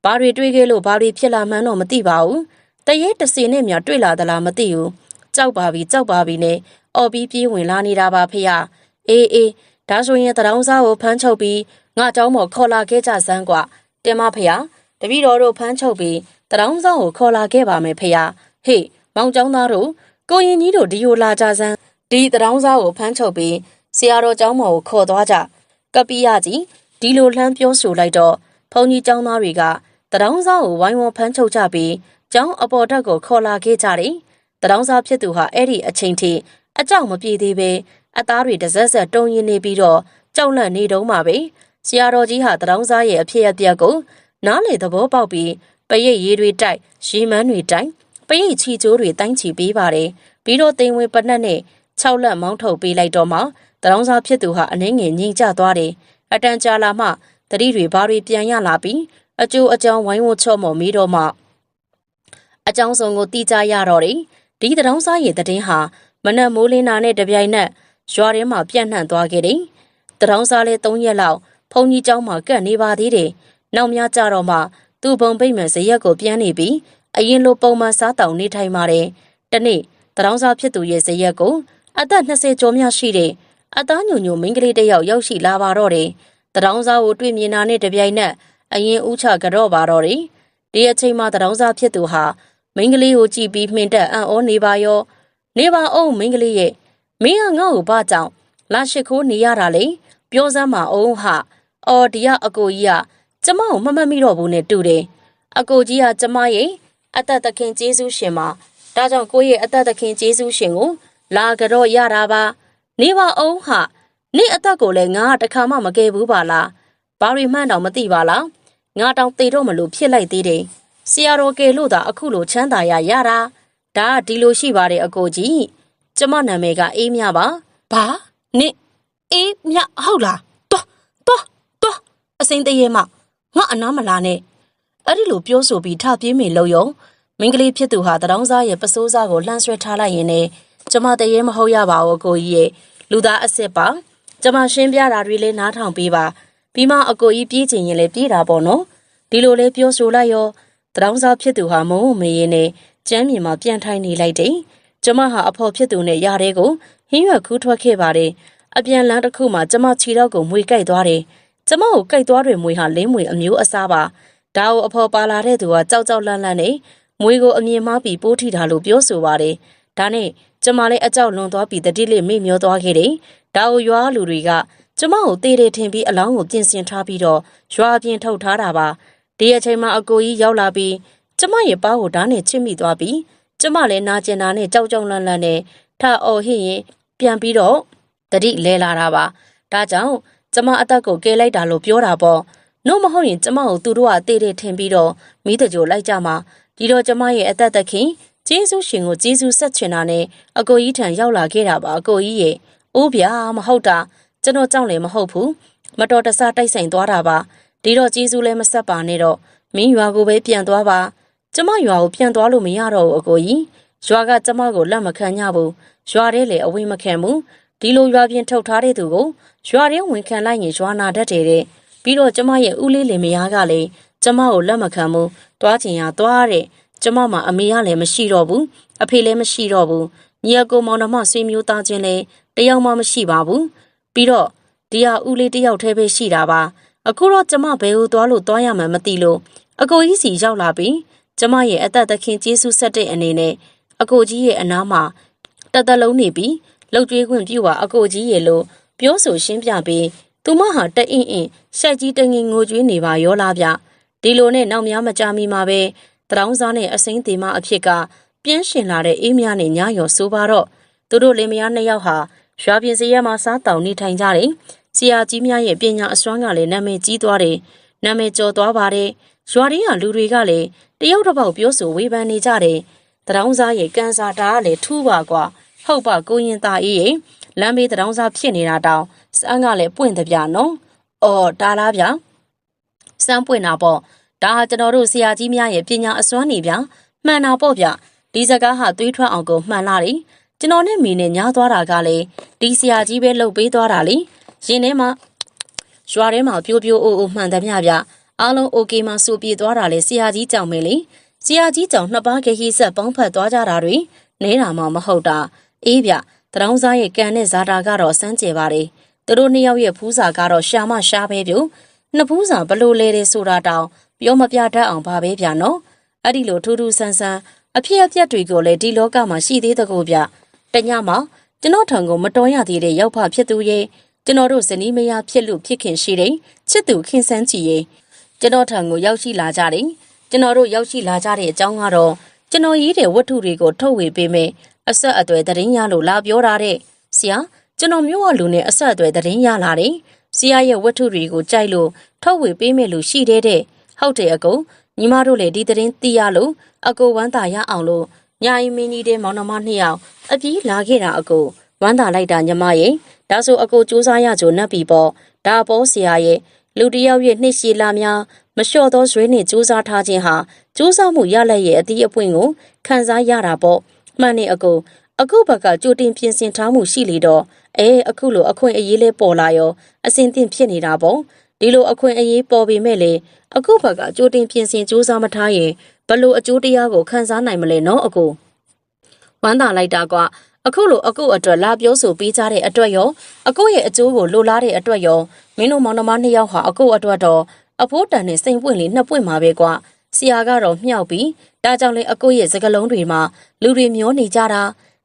ဘာတွေတွေးခဲ့လို့ဘာတွေဖြစ်လာမှန်းတော့မသိပါဘူးတရေတစီနဲ့မြတွေ့လာသလားမသိဘူးကြောက်ပါပြီနဲ့အော်ပြီးပြေးဝင်လာနေတာပါဖေဟာအေးဒါဆိုရင်တရောင်းစားကိုဖမ်းချုပ်ပြီးငါเจ้าမော်ခေါ်လာခဲ့ကြစမ်းကွာတင်မဖေဟာတပည့်တော်တို့ဖမ်းချုပ်ပြီးတရောင်းစားကိုခေါ်လာခဲ့ပါမယ်ဖေဟာဟေးမောင်เจ้าသားတို့ကိုရင်ကြီးတို့ဒီကိုလာကြစမ်းဒီတရောင်းစားကိုဖမ်းချုပ်ပြီးဆရာတော်เจ้าမော်ကိုခေါ်သွားကြကပီယာကြီးဒီလိုလှမ်းပြောဆိုလိုက်တော့ဘုန်းကြီးเจ้าသားတွေကတရောင်းစားကိုဝိုင်းဝန်းဖမ်းချုပ်ကြပြီးကျောင်းအပေါ်တက်ကိုခေါ်လာခဲ့ကြတယ်တရောင်းစားဖြစ်သူဟာအဲ့ဒီအချိန်ထိအကြောက်မပြေသေးပဲအသားတွေတစက်တုံရင်နေပြီးတော့ကြောက်လန့်နေတုံးပါပဲဆရာတော်ကြီးဟာတရောင်းစားရဲ့အဖြစ်အပျက်ကိုနားလေသဘောပေါက်ပြီးပရိတ်ရေးတွေတိုက်ရေမန်းတွေတိုက်ပရိတ်ချီကျိုးတွေတိုင်းချီပေးပါတယ်ပြီးတော့တိမ်ဝင်ပနက်နဲ့6လက်မောင်းထုတ်ပေးလိုက်တော့မှတရောင်းစားဖြစ်သူဟာအနှင်းငယ်ငြိမ်ကျသွားတယ်အတန်ကြာလာမှတတိတွေဘာတွေပြန်ရလာပြီးအကျိုးအကြောင်းဝိုင်းဝန်းချော့မော်မိတော့မှအကြောင်းစုံကိုတီးကြရတော့တယ်ဒီတရောင်းစားရဲ့တည်င်းဟာမနက်မိုးလင်းတာနဲ့တပြိုင်နက်ရွာထဲမှာပြန့်နှံ့သွားခဲ့တယ်တရောင်းစားလေး3ရက်လောက်ဖုန်ကြီးเจ้าမှာကပ်နေပါသေးတယ်နောက်များကြတော့မှသူ့ဘုံပိတ်မှန်ဇရက်ကိုပြန်နေပြီးအရင်လိုပုံမှန်စားတောင်နေထိုင်ပါတယ် တနေ့တရောင်းစားဖြစ်သူရဲ့ဇရက်ကိုအသက်20ကျော်မြရှိတဲ့အသားညိုညိုမိန်းကလေးတစ်ယောက်ရောက်ရှိလာပါတော့တယ်။တရောင်းစားကိုတွေ့မြင်တာနဲ့တပြိုင်နက်အရင်ဦးချကြော့ပါတော့တယ်။ဒီအချိန်မှာတရောင်းစားဖြစ်သူဟာမိန်းကလေးကိုကြည့်ပြီးမှင်တက်အံ့ဩနေပါရောနေပါအောင်မိန်းကလေးရဲ့မင်းကငါ့ကိုဘာကြောင့်လာရှိခိုးနေရတာလေပြောစမ်းပါအောင်ဟာအော်ဒီကအကိုကြီးကကျမကိုမမှတ်မိတော့ဘူးနဲ့တူတယ်အကိုကြီးကကျမရဲ့အသက်သခင်ကျေးဇူးရှင်ပါဒါကြောင့်ကိုရဲ့အသက်သခင်ကျေးဇူးရှင်ကိုလာကြော့ရတာပါနေပါအောင်ဟာနေအသက်ကိုလည်းငါတခါမှမကယ်ဘူးပါလားဘာတွေမှန်းတော့မသိပါလားငါတောင်သေတော့မလို့ဖြစ်လိုက်သေးတယ်ဆရာတော်ကယ်လို့သာအခုလိုချမ်းသာရတာဒါကဒီလိုရှိပါတယ်အကိုကြီးကျမနာမည်ကအေးမြပါဘာနင့်အေးမြဟုတ်လားတွားအစိမ့်တရေမငါအနားမလာနဲ့အဲ့ဒီလိုပြောဆိုပြီးထပြေးမိလို့ယုံမိန်းကလေးဖြစ်သူဟာတရောင်းစားရဲ့ပစိုးစားကိုလှမ်းဆွဲထားလိုက်ရင်လည်းကျမတရေမဟုတ်ရပါဘူးအကိုကြီးရဲ့လူသားအစ်စ်ပါကျမရှင်းပြတာတွေလည်းနားထောင်ပေးပါပြီးမှအကိုကြီးပြေးချင်ရင်လည်းပြေးတာပေါ့နော်ဒီလိုလေးပြောဆိုလိုက်ရောတရောင်းစားဖြစ်သူဟာမုံမေရင်နဲ့ကျမ်းမြေမှာပြန်ထိုင်နေလိုက်တယ်ကျမဟာအဖော်ဖြစ်သူနဲ့ရတဲ့ကိုဟင်းရွက်ခူးထွက်ခဲ့ပါတယ်အပြန်လန်းတစ်ခုမှာကျမခြေတော့ကိုမွေကြိုက်သွားတယ်ကျမကိုကြိုက်သွားတဲ့မွေဟာလင်းမွေအမျိုးအစားပါဒါကိုအဖော်ပါလာတဲ့သူကကြောက်ကြောက်လန့်လန့်နဲ့မွေကိုအမြင်မှားပြီးပိုးထိတာလို့ပြောဆိုပါတယ်ဒါနဲ့ကျမလည်းအကြောက်လွန်သွားပြီးတတိလေးမေ့မျောသွားခဲ့တယ်ဒါကိုရွာလူတွေကကျမကိုတေးတယ်ထင်ပြီးအလောင်းကိုပြင်ဆင်ထားပြီးတော့ရွာပြင်ထုတ်ထားတာပါဒီအချိန်မှာအကိုကြီးရောက်လာပြီးကျမရဲ့ပါးကိုဓာတ်နဲ့ချစ်မိသွားပြီးကျမလည်းနာကျင်တာနဲ့ကြောက်ကြောက်လန့်လန့်နဲ့ထအော်ဟစ်ရင်ပြန်ပြီးတော့တတိလဲလာတာပါဒါကြောင့်ကျမအသက်ကိုကယ်လိုက်တာလို့ပြောတာပေါ့နှုတ်မဟုတ်ရင်ကျမကိုသူတို့ကတေးတယ်ထင်ပြီးတော့မိတကြိုလိုက်ကြမှာဒီတော့ကျမရဲ့အသက်သခင်ကျေးဇူးရှင်ကိုကျေးဇူးဆက်ချင်တာနဲ့အကိုကြီးထံရောက်လာခဲ့တာပါအကိုကြီးရဲ့အိုးဗျာမဟုတ်တာကျွန်တော်ကြောက်လည်းမဟုတ်ဘူးမတော်တဆတိုက်ဆိုင်သွားတာပါဒီတော့ကျေးဇူးလည်းမဆက်ပါနဲ့တော့မင်းရွာကိုပဲပြန်သွားပါကျမရွာကိုပြန်သွားလို့မရတော့ဘူးအကိုကြီးရွာကကျမကိုလက်မခံညဘူးရွာထဲလေအဝေးမခံဘူးဒီလိုရွာပြင်ထုတ်ထားတဲ့သူကိုရွာထဲဝင်ခံလိုက်ရင်ရွာနာတတ်တယ်တဲ့ပြီးတော့ကျမရဲ့ဦးလေးလင်မယားကလည်းကျမကိုလက်မခံဘူးတွားချင်ရတွားတဲ့ကျမမှာအမေကလည်းမရှိတော့ဘူးအဖေလည်းမရှိတော့ဘူးညီအကိုမောင်နှမဆွေမျိုးသားချင်းလည်းတယောက်မှမရှိပါဘူးပြီးတော့ဒီဟာဦးလေးတယောက်တည်းပဲရှိတာပါအခုတော့ကျမဘယ်ကိုသွားလို့သွားရမှန်းမသိလို့အကိုကြီးစီရောက်လာပြီးကျမရဲ့အသက်သခင်ကျေးဇူးဆက်တဲ့အနေနဲ့အကိုကြီးရဲ့အနားမှာတသက်လုံးနေပြီးလှုပ်ကြွေးခွင့်ပြုပါအကိုကြီးရဲ့လို့ပြောဆိုရှင်းပြပြီးသူမဟာတအင်းအင်းရှက်ကြီးတငင်ငိုကြွေးနေပါရောလားဗျဒီလိုနဲ့နောက်များမကြာမီမှာပဲတရောင်းစားနဲ့အစိမ်းသေးမအဖြစ်ကပြင်းရှင်လာတဲ့အေးမြနဲ့ညရော်ဆိုပါတော့သူတို့လင်မယားနှစ်ယောက်ဟာရွာပြင်စရဲမှာစားတောင်နေထိုင်ကြတယ်ဆရာကြီးများရဲ့ပညာအစွမ်းကလည်းနာမည်ကြီးသွားတယ်နာမည်ကျော်သွားပါတယ်ရွာရင်းကလူတွေကလည်းတယောက်တစ်ပေါက်ပြောဆိုဝေဖန်နေကြတယ်တရောင်းစားရဲ့ကန်စာတာကလည်းထူးပါကွာဟုတ်ပါကိုရင်သားအေးရဲ့လမ်းဘေးတရောင်းစားဖြစ်နေတာတောင်စမ်းကလည်းပွင့်တပြနော်အော်ဒါလားဗျာစမ်းပွင့်တာပေါ့ဒါဟာကျွန်တော်တို့ဆရာကြီးများရဲ့ပညာအစွမ်းနေဗျာမှန်တာပေါ့ဗျဒီစကားဟာသွေးထွက်အောင်ကိုမှန်လာတယ်ကျွန်တော်နဲ့မိနဲ့ညားသွားတာကလည်းဒီဆရာကြီးပဲလှုပ်ပေးသွားတာလေရင်ထဲမှာရွာထဲမှာပြိုးပြိုးအိုးအိုးမှန်သမျှဗျအားလုံး okay မှစူပြေးသွားတာလေဆရာကြီးကြောင့်ပဲလေဆရာကြီးကြောင့်နှစ်ပါးခရီးဆက်ပေါင်းဖက်သွားကြတာတွေနေတာမှမဟုတ်တာအေးဗျတရောင်းစားရဲ့ကန်နဲ့ဇာတာကတော့စမ်းကြယ်ပါတယ်သူတို့နှစ်ယောက်ရဲ့ဖူးစာကတော့ရှာမရှားပဲပြုနှစ်ဖူးစာဘလို့လဲတယ်ဆိုတာတောင်ပြောမပြတတ်အောင်ပါပဲဗျနော်အဲ့ဒီလိုထူးထူးဆန်းဆန်းအဖြစ်အပျက်တွေကိုလည်းဒီလောကမှာရှိသေးတဲ့ကိုဗျတညမှာကျွန်တော်ထံကိုမတော်ရသေးတဲ့ရောက်ဖဖြစ်သူရဲ့ကျွန်တော်တို့ဇနီးမယားဖြစ်လို့ဖြစ်ခင်ရှိတဲ့ချစ်သူခင်ဆန်းကြည်ရဲ့ကျွန်တော်ထံကိုရောက်ရှိလာကြတယ်ကျွန်တော်တို့ရောက်ရှိလာကြတဲ့အကြောင်းကတော့ကျွန်တော်ရေးတဲ့ဝတ္ထုတွေကိုထုတ်ဝေပေးမယ်အဆက်အသွယ်သတင်းရလို့လာပြောတာတဲ့ဆရာကျွန်တော်မျိုးဝလူနဲ့အဆက်အသွယ်သတင်းရလာတယ်ဆရာရဲ့ဝတ္ထုတွေကိုကြိုက်လို့ထုတ်ဝေပေးမယ်လို့ရှိတဲ့ဟုတ်တယ်အကိုညီမတို့လည်းဒီသတင်းသိရလို့အကိုဝမ်းသာရအောင်လို့ညာရင်မင်းကြီးတဲ့မောင်နှမနှစ်ယောက်အပြေးလာခဲ့တာအကိုဝမ်းသာလိုက်တာညီမရဲ့ဒါဆိုအကိုစူးစမ်းရကြုံနှက်ပြီပေါ့ဒါပေါ်ဆရာရဲ့လူတယောက်ရဲ့နှစ်ရှည်လာများမလျှော့သောဇွဲနဲ့စူးစမ်းထားခြင်းဟာစူးစမ်းမှုရလက်ရဲ့အသီးအပွင့်ကိုခံစားရတာပေါ့မှန်နေအကိုဘက်ကကြိုတင်ပြင်ဆင်ထားမှုရှိလေတော့အခုလိုအခွင့်အရေးလေးပေါ်လာရောအစင်သင့်ဖြစ်နေတာပေါ့ဒီလိုအခွင့်အရေးပေါ်ပေမဲ့လေအခုဘက်ကကြိုတင်ပြင်ဆင်စူးစမ်းမထားရင်ဘလို့အကျိုးတရားကိုခံစားနိုင်မလဲနော်အကို ဝမ်းသာလိုက်တာကအခုလိုအခုအတွက်လာပြောဆိုပေးကြတဲ့အတွက်ရောအခုရဲ့အကျိုးကိုလိုလားတဲ့အတွက်ရောမင်းတို့မောင်နှမနှစ်ယောက်ဟာအခုအတွက်တော့အဖိုးတန်နဲ့စိန်ပွင့်လေးနှစ်ပွင့်မှာပဲကွာဆရာကတော့မြှောက်ပြီးဒါကြောင့်လေအခုရဲ့စကလုံးတွေမှာလူတွေမျောနေကြတ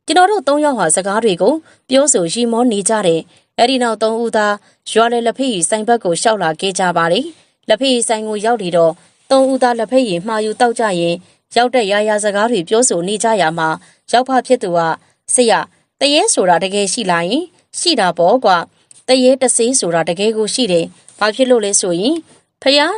ာကျွန်တော်တို့၃ယောက်ဟာစကားတွေကိုပြောဆိုရီမောနေကြတယ်အဲ့ဒီနောက်၃ဦးသာရွာလေလက်ဖက်ရည်ဆိုင်ဘက်ကိုရှောက်လာခဲ့ကြပါတယ်လက်ဖက်ရည်ဆိုင်ကိုရောက်နေတော့၃ဦးသာလက်ဖက်ရည်မှာယူတောက်ကြရင်ရောက်တဲ့ရာစကားတွေပြောဆိုနေကြရမှာရောက်ဖဖြစ်သူကဆရာတရေဆိုတာတကယ်ရှိလားယင်ရှိတာပေါ့ကွာတရေတဆေးဆိုတာတကယ်ကိုရှိတယ်ဘာဖြစ်လို့လဲဆိုရင်ဖယား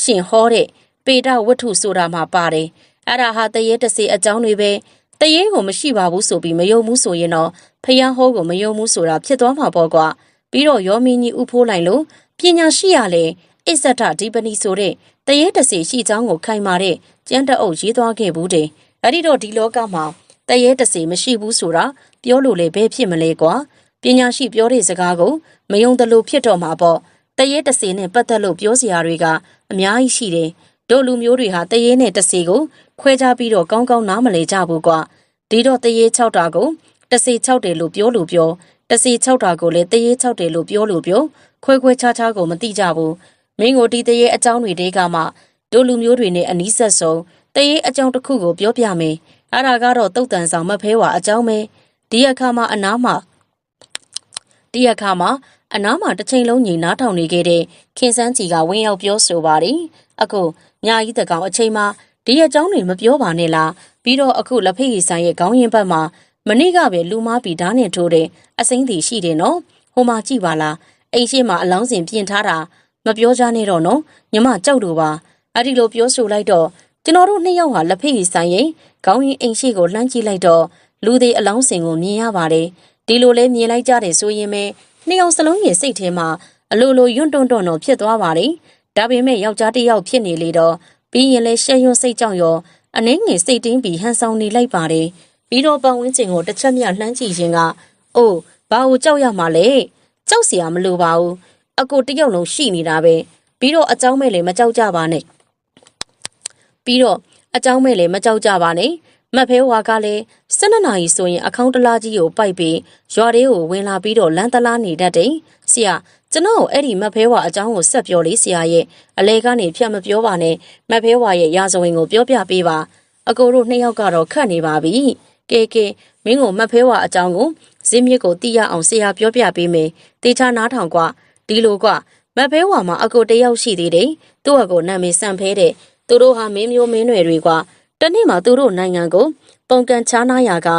ရှင်ဟောတဲ့ပေဒဝတ္ထုဆိုတာမှာပါတယ်အဲ့ဒါဟာတရေတဆေးအကြောင်းတွေပဲတရေကိုမရှိပါဘူးဆိုပြီးမယုံဘူးဆိုရင်တော့ဖယားဟောကိုမယုံဘူးဆိုတာဖြစ်သွားမှာပေါ့ကွာပြီးတော့ရောမင်းကြီးဥဖိုးလိုက်လို့ပညာရှိရလေအစ္ဆဒဒီပနီဆိုတဲ့တရေတဆေးရှိကြောင်းကိုခိုင်မာတဲ့ကျန်းတအုပ်ရေးသွားခဲ့ဘူးတဲ့အဲ့ဒီတော့ဒီလောကမှာတရေတဆေမရှိဘူးဆိုတာပြောလို့လေဘယ်ဖြစ်မလဲကွာပညာရှိပြောတဲ့စကားကိုမယုံတယ်လို့ဖြစ်တော့မှာပေါ့တရေတဆေနဲ့ပတ်သက်လို့ပြောစရာတွေကအများကြီးရှိတယ်တို့လူမျိုးတွေဟာတရေနဲ့တဆေကိုခွဲခြားပြီးတော့ကောင်းကောင်းနားမလည်ကြဘူးကွာဒီတော့တရေ6တာကိုတဆေ6တယ်လို့ပြောလို့ပြောတဆေ6တာကိုလည်းတရေ6တယ်လို့ပြောလို့ပြောခွဲခြားခြားကိုမသိကြဘူးမင်းကိုဒီတရေအကြောင်းတွေတဲကမှတို့လူမျိုးတွေနဲ့အနီးဆက်ဆုံးတရေအကြောင်းတစ်ခုကိုပြောပြမယ်အဲ့ဒါကတော့တုတ်တန်ဆောင်မဖဲဝါအကြောင်းပဲဒီအခါမှာအနားမှာတစ်ချိန်လုံးညီနားထောင်နေခဲ့တဲ့ခင်စန်းကြီးကဝင်းရောက်ပြောဆိုပါတယ်အခုညာကြီးတကောင်အချိန်မှာဒီအကြောင်းတွေမပြောပါနဲ့လားပြီးတော့အခုလက်ဖက်ရည်ဆိုင်ရဲ့ခေါင်းရင်ဘက်မှာမနေ့ကပဲလူမားပြီးဓာတ်နဲ့ထိုးတဲ့အစိမ့်တီရှိတယ်နော်ဟိုမှာကြည့်ပါလားအိမ်ရှိမှာအလောင်းစင်ပြင်ထားတာမပြောကြနဲ့တော့နော်ညီမကြောက်လို့ပါအဲ့ဒီလိုပြောဆိုလိုက်တော့ကျွန်တော်တို့နှစ်ယောက်ဟာလက်ဖက်ရည်ဆိုင်ရဲ့ခေါင်းရင်အိမ်ရှိကိုလှမ်းကြည့်လိုက်တော့လူသေးအလောင်းစင်ကိုမြင်ရပါတယ်ဒီလိုလဲမြင်လိုက်ကြတယ်ဆိုရင်ပဲနှစ်ယောက်စလုံးရဲ့စိတ်ထဲမှာအလိုလိုယွန့်တွန့်တွန့်တော့ဖြစ်သွားပါတယ်ဒါပေမဲ့ယောက်ျားတစ်ယောက်ဖြစ်နေလေတော့ပြီးရင်လဲရှက်ရွံ့စိတ်ကြောင့်ရောအနှင်းငယ်စိတ်တင်းပြီးဟန်ဆောင်နေလိုက်ပါတယ်ပြီးတော့ပတ်ဝန်းကျင်ကိုတစ်ချက်မြလှမ်းကြည့်ရင်ကအိုးဘာကိုကြောက်ရမှာလဲကြောက်เสียမလိုပါဘူးအကိုတစ်ယောက်လုံးရှိနေတာပဲပြီးတော့အเจ้าမဲ့လည်းမကြောက်ကြပါနဲ့မတ်ဖဲဝါကလည်း12နာရီဆိုရင်အခေါင်းတလားကြီးကိုပိုက်ပြီးရွာလေးကိုဝင်လာပြီးတော့လမ်းတလားနေတတ်တယ်ဆရာကျွန်တော်အဲ့ဒီမတ်ဖဲဝါအကြောင်းကိုဆက်ပြောလေးဆရာရဲ့အလဲကနေဖြတ်မပြောပါနဲ့မတ်ဖဲဝါရဲ့ရာဇဝင်ကိုပြောပြပေးပါအကိုတို့နှစ်ယောက်ကတော့ခတ်နေပါပြီကဲမင်းကိုမတ်ဖဲဝါအကြောင်းကိုဇင်းမြစ်ကိုသိရအောင်ဆရာပြောပြပေးမယ်တေချာနားထောင်ကွာဒီလိုကွာမတ်ဖဲဝါမှာအကိုတယောက်ရှိသေးတယ်သူ့အကိုနာမည်စံဖဲတဲ့သူတို့ဟာမင်းမျိုးမင်းနွယ်တွေကွာတနေ့မှာသူတို့နိုင်ငံကိုပုံကန်ချားနာရာက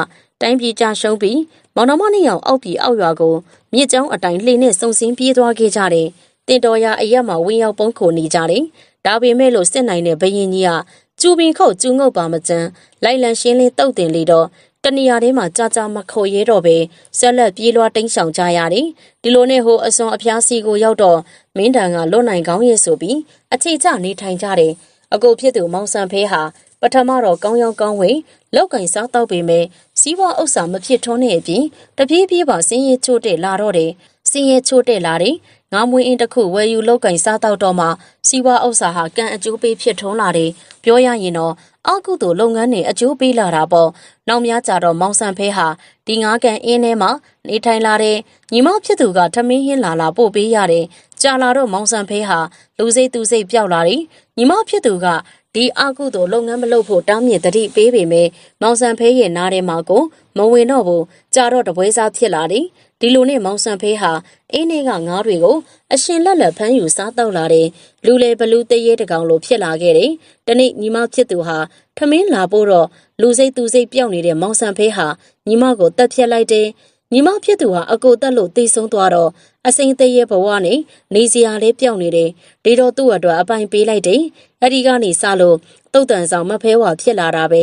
တိုင်းပြည်ကြရှုံးပြီးမောင်နှမနှစ်ယောက်အောက်ပြည်အောက်ရွာကိုမြစ်ကြောင်းအတိုင်းလှေနဲ့စုံစင်းပြေးသွားခဲ့ကြတယ်။တင်တော်ရာအရက်မှာဝင်းရောက်ပုံခိုနေကြတယ်။ဒါပေမဲ့လို့စစ်နိုင်တဲ့ဘရင်ကြီးကကျူပင်ခုတ်ကျူငုတ်ပါမကျန်လိုက်လံရှင်းလင်းတုတ်တင်လေတော့တနေရာထဲမှာကြာမခိုရဲတော့ပဲဆက်လက်ပြေးလွှားတိမ်းရှောင်ကြရတယ်။ဒီလိုနဲ့ဟိုအစွန်အဖျားစီကိုရောက်တော့မင်းတန်ကလွတ်နိုင်ကောင်းရဲ့ဆိုပြီးအခြေချနေထိုင်ကြတယ်။အကိုဖြစ်သူမောင်ဆန်ဖဲဟာပထမတော့ကောင်းရောင်းကောင်းဝေလောက်ကင်စားတော့ပေမဲ့စီးပွားဥစ္စာမဖြစ်ထွန်းတဲ့အပြင်တပြေးပြေးပါစင်းရဲချို့တဲ့လာတော့တယ်စင်းရဲချို့တဲ့လာတယ်ငါမွေးအင်းတစ်ခုဝယ်ယူလောက်ကင်စားတော့မှစီးပွားဥစ္စာဟာကံအကျိုးပေးဖြစ်ထွန်းလာတယ်ပြောရရင်တော့အကုသို့လုပ်ငန်းတွေအကျိုးပေးလာတာပေါ့နောက်များကြတော့မောင်ဆန်ဖဲဟာဒီငါးကန်အင်းထဲမှာနေထိုင်လာတဲ့ညီမဖြစ်သူကထမင်းဟင်းလာပို့ပေးရတယ်ကြာလာတော့မောင်ဆန်ဖဲဟာလူစိတ်သူစိတ်ပျောက်လာတယ်ညီမဖြစ်သူကဒီအကုသို့လုပ်ငန်းမလုပ်ဖို့တောင်းမြစ်တတိပေးပေမဲ့မောင်ဆန်ဖဲရဲ့နားထဲမှာကိုမဝင်တော့ဘူးကြာတော့တပွဲစားဖြစ်လာတယ်ဒီလိုနဲ့မောင်ဆန်ဖဲဟာအင်းထဲကငါးတွေကိုအရှင်လက်ဖမ်းယူစားတော့လာတယ်လူလေဘလူးတရေတကောင်လိုဖြစ်လာခဲ့တယ်တနေ့ညီမဖြစ်သူဟာထမင်းလာဖို့တော့လူစိတ်သူစိတ်ပျောက်နေတဲ့မောင်ဆန်ဖဲဟာညီမကိုတက်ဖြတ်လိုက်တယ်ညီမဖြစ်သူဟာအကိုတက်လို့တိတ်ဆုံးသွားတော့အစိမ့်သေးရဲ့ဘဝနဲ့နေစရာလေးပျောက်နေတယ်ဒီတော့သူ့အတွက်အပိုင်ပေးလိုက်တယ်အဲ့ဒီကနေစလို့တုတ်တန်ဆောင်မဖဲဝါဖြစ်လာတာပ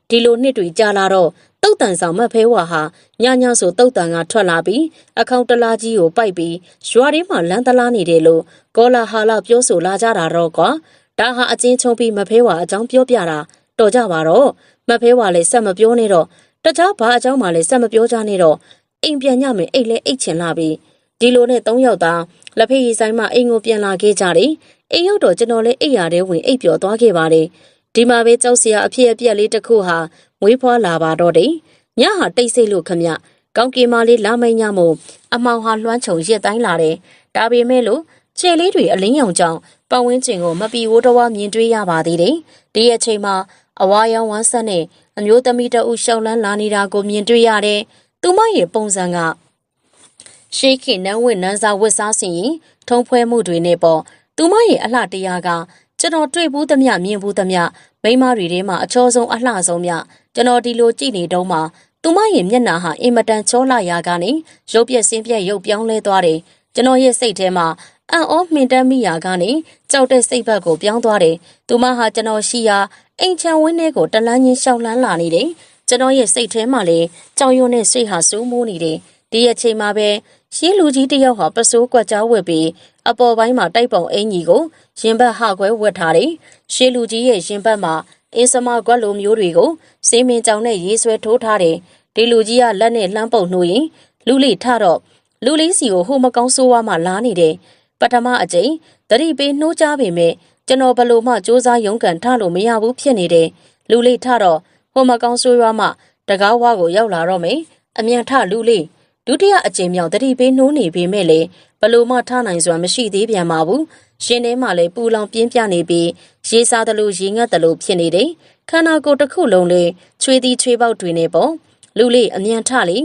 ဲဒီလိုနှစ်တွေကြာလာတော့တုတ်တန်ဆောင်မဖဲဝါဟာညဆိုတုတ်တန်ကထွက်လာပြီးအခေါင်တလားကြီးကိုပိုက်ပြီးရွာထဲမှာလမ်းတလားနေတယ်လို့ကောလာဟာလာပြောဆိုလာကြတာတော့ကွာဒါဟာအချင်းချုံပြီးမဖဲဝါအကြောင်းပြောပြတာတော်ကြပါတော့မဖဲဝါလည်းဆက်မပြောနဲ့တော့တခြားဘာအကြောင်းမှလည်းဆက်မပြောကြနဲ့တော့အိမ်ပြန်ညမယ်အိတ်လဲအိတ်ချင်လာပြီဒီလိုနဲ့၃ယောက်သားလက်ဖေးရီဆိုင်မှာအိမ်ကိုပြန်လာခဲ့ကြတယ်အိမ်ရောက်တော့ကျွန်တော်လည်းအိတ်ရတဲ့ဝင်အိတ်ပျော်သွားခဲ့ပါတယ်ဒီမှာပဲကြောက်စရာအဖြစ်အပျက်လေးတစ်ခုဟာမွေးဖွားလာပါတော့တယ်ည ညဟာတိတ်ဆိတ်လို့ခမကောင်းကင်မလေးလာမိန်ညမို့အမောင်ဟာလွှမ်းခြုံရက်တိုင်းလာတယ်ဒါပေမဲ့လို့ခြေလေးတွေအလင်းရောင်ကြောင့်ပတ်ဝန်းကျင်ကိုမပီဝိုးတော်မြင်တွေ့ရပါသေးတယ်ဒီအချိန်မှာအဝါရောင်ဝမ်းဆက်နဲ့အမျိုးသမီးတအုပ်ရှောက်လန်းလာနေတာကိုမြင်တွေ့ရတယ်သူမရဲ့ပုံစံကရှေးခေတ်နန်းဝတ်နန်းစားဝတ်စားစဉ်ရင်ထုံးဖွဲမှုတွေနဲ့ပေါ့သူမရဲ့အလှတရားကကျွန်တော်တွေ့ဘူးသမျှမြင်ဘူးသမျှမိန်းမတွေထဲမှာအချောဆုံးအလှဆုံးမြကျွန်တော်ဒီလိုကြည့်နေတော့မှသူမရဲ့မျက်နှာဟာအင်မတန်ချောလာရာကနေရုပ်ပြက်ဆင်းပြက်ရုပ်ပြောင်းလဲသွားတယ်ကျွန်တော်ရဲ့စိတ်ထဲမှာအံ့ဩမှင်တမ်းမိရာကနေကြောက်တဲ့စိတ်ဘက်ကိုပြောင်းသွားတယ်သူမဟာကျွန်တော်ရှိရာအိမ်ချမ်းဝင်းထဲကိုတလန်းချင်းရှောက်လန်းလာနေတယ်ကျွန်တော်ရဲ့စိတ်ထဲမှာလည်းကြောင်ရွံ့တဲ့စိတ်ဟာစိုးမိုးနေတယ်ဒီအချိန်မှာပဲရှင်းလူကြီးတယောက်ဟာပစိုးကွက်ကြားဝက်ပြီးအပေါ်ပိုင်းမှာတိုက်ပုံအင်ကြီးကိုရင်ဘတ်ဟခွဲဝက်ထားတယ်ရှင်းလူကြီးရဲ့ရင်ဘတ်မှာအင်းစမကွက်လိုမျိုးတွေကိုစေးမင်းကြောင်နဲ့ရေးဆွဲထိုးထားတယ်ဒီလူကြီးကလက်နဲ့လှမ်းပုတ်နှိုးရင်လူလေးထတော့လူလေးစီကိုဟိုမကောင်းဆိုးဝါးမှလာနေတယ်ပထမအကြိမ်တတိပေးနှိုးကြပေမဲ့ကျွန်တော်ဘလို့မှစူးစမ်းရုန်းကန်ထလို့မရဘူးဖြစ်နေတယ်လူလေးထတော့ဟိုမကောင်းဆိုးရွားမှတကားဝါကိုရောက်လာတော့မယ်အမြန်ထလူလေးဒုတိယအကြိမ်မြောက်တတိပေးနှိုးနေပေမဲ့လေဘလို့မှထနိုင်စွာမရှိသေးပြန်ပါဘူးရှင်ထဲမှာလည်းပူလောင်ပြင်းပြနေပြီးရေစားတယ်လို့ရေငတ်တယ်လို့ဖြစ်နေတယ်ခန္ဓာကိုယ်တစ်ခုလုံးလေးချွေးသီးချွေးပေါက်တွေနေပေါ့လူလေးအမြန်ထလေ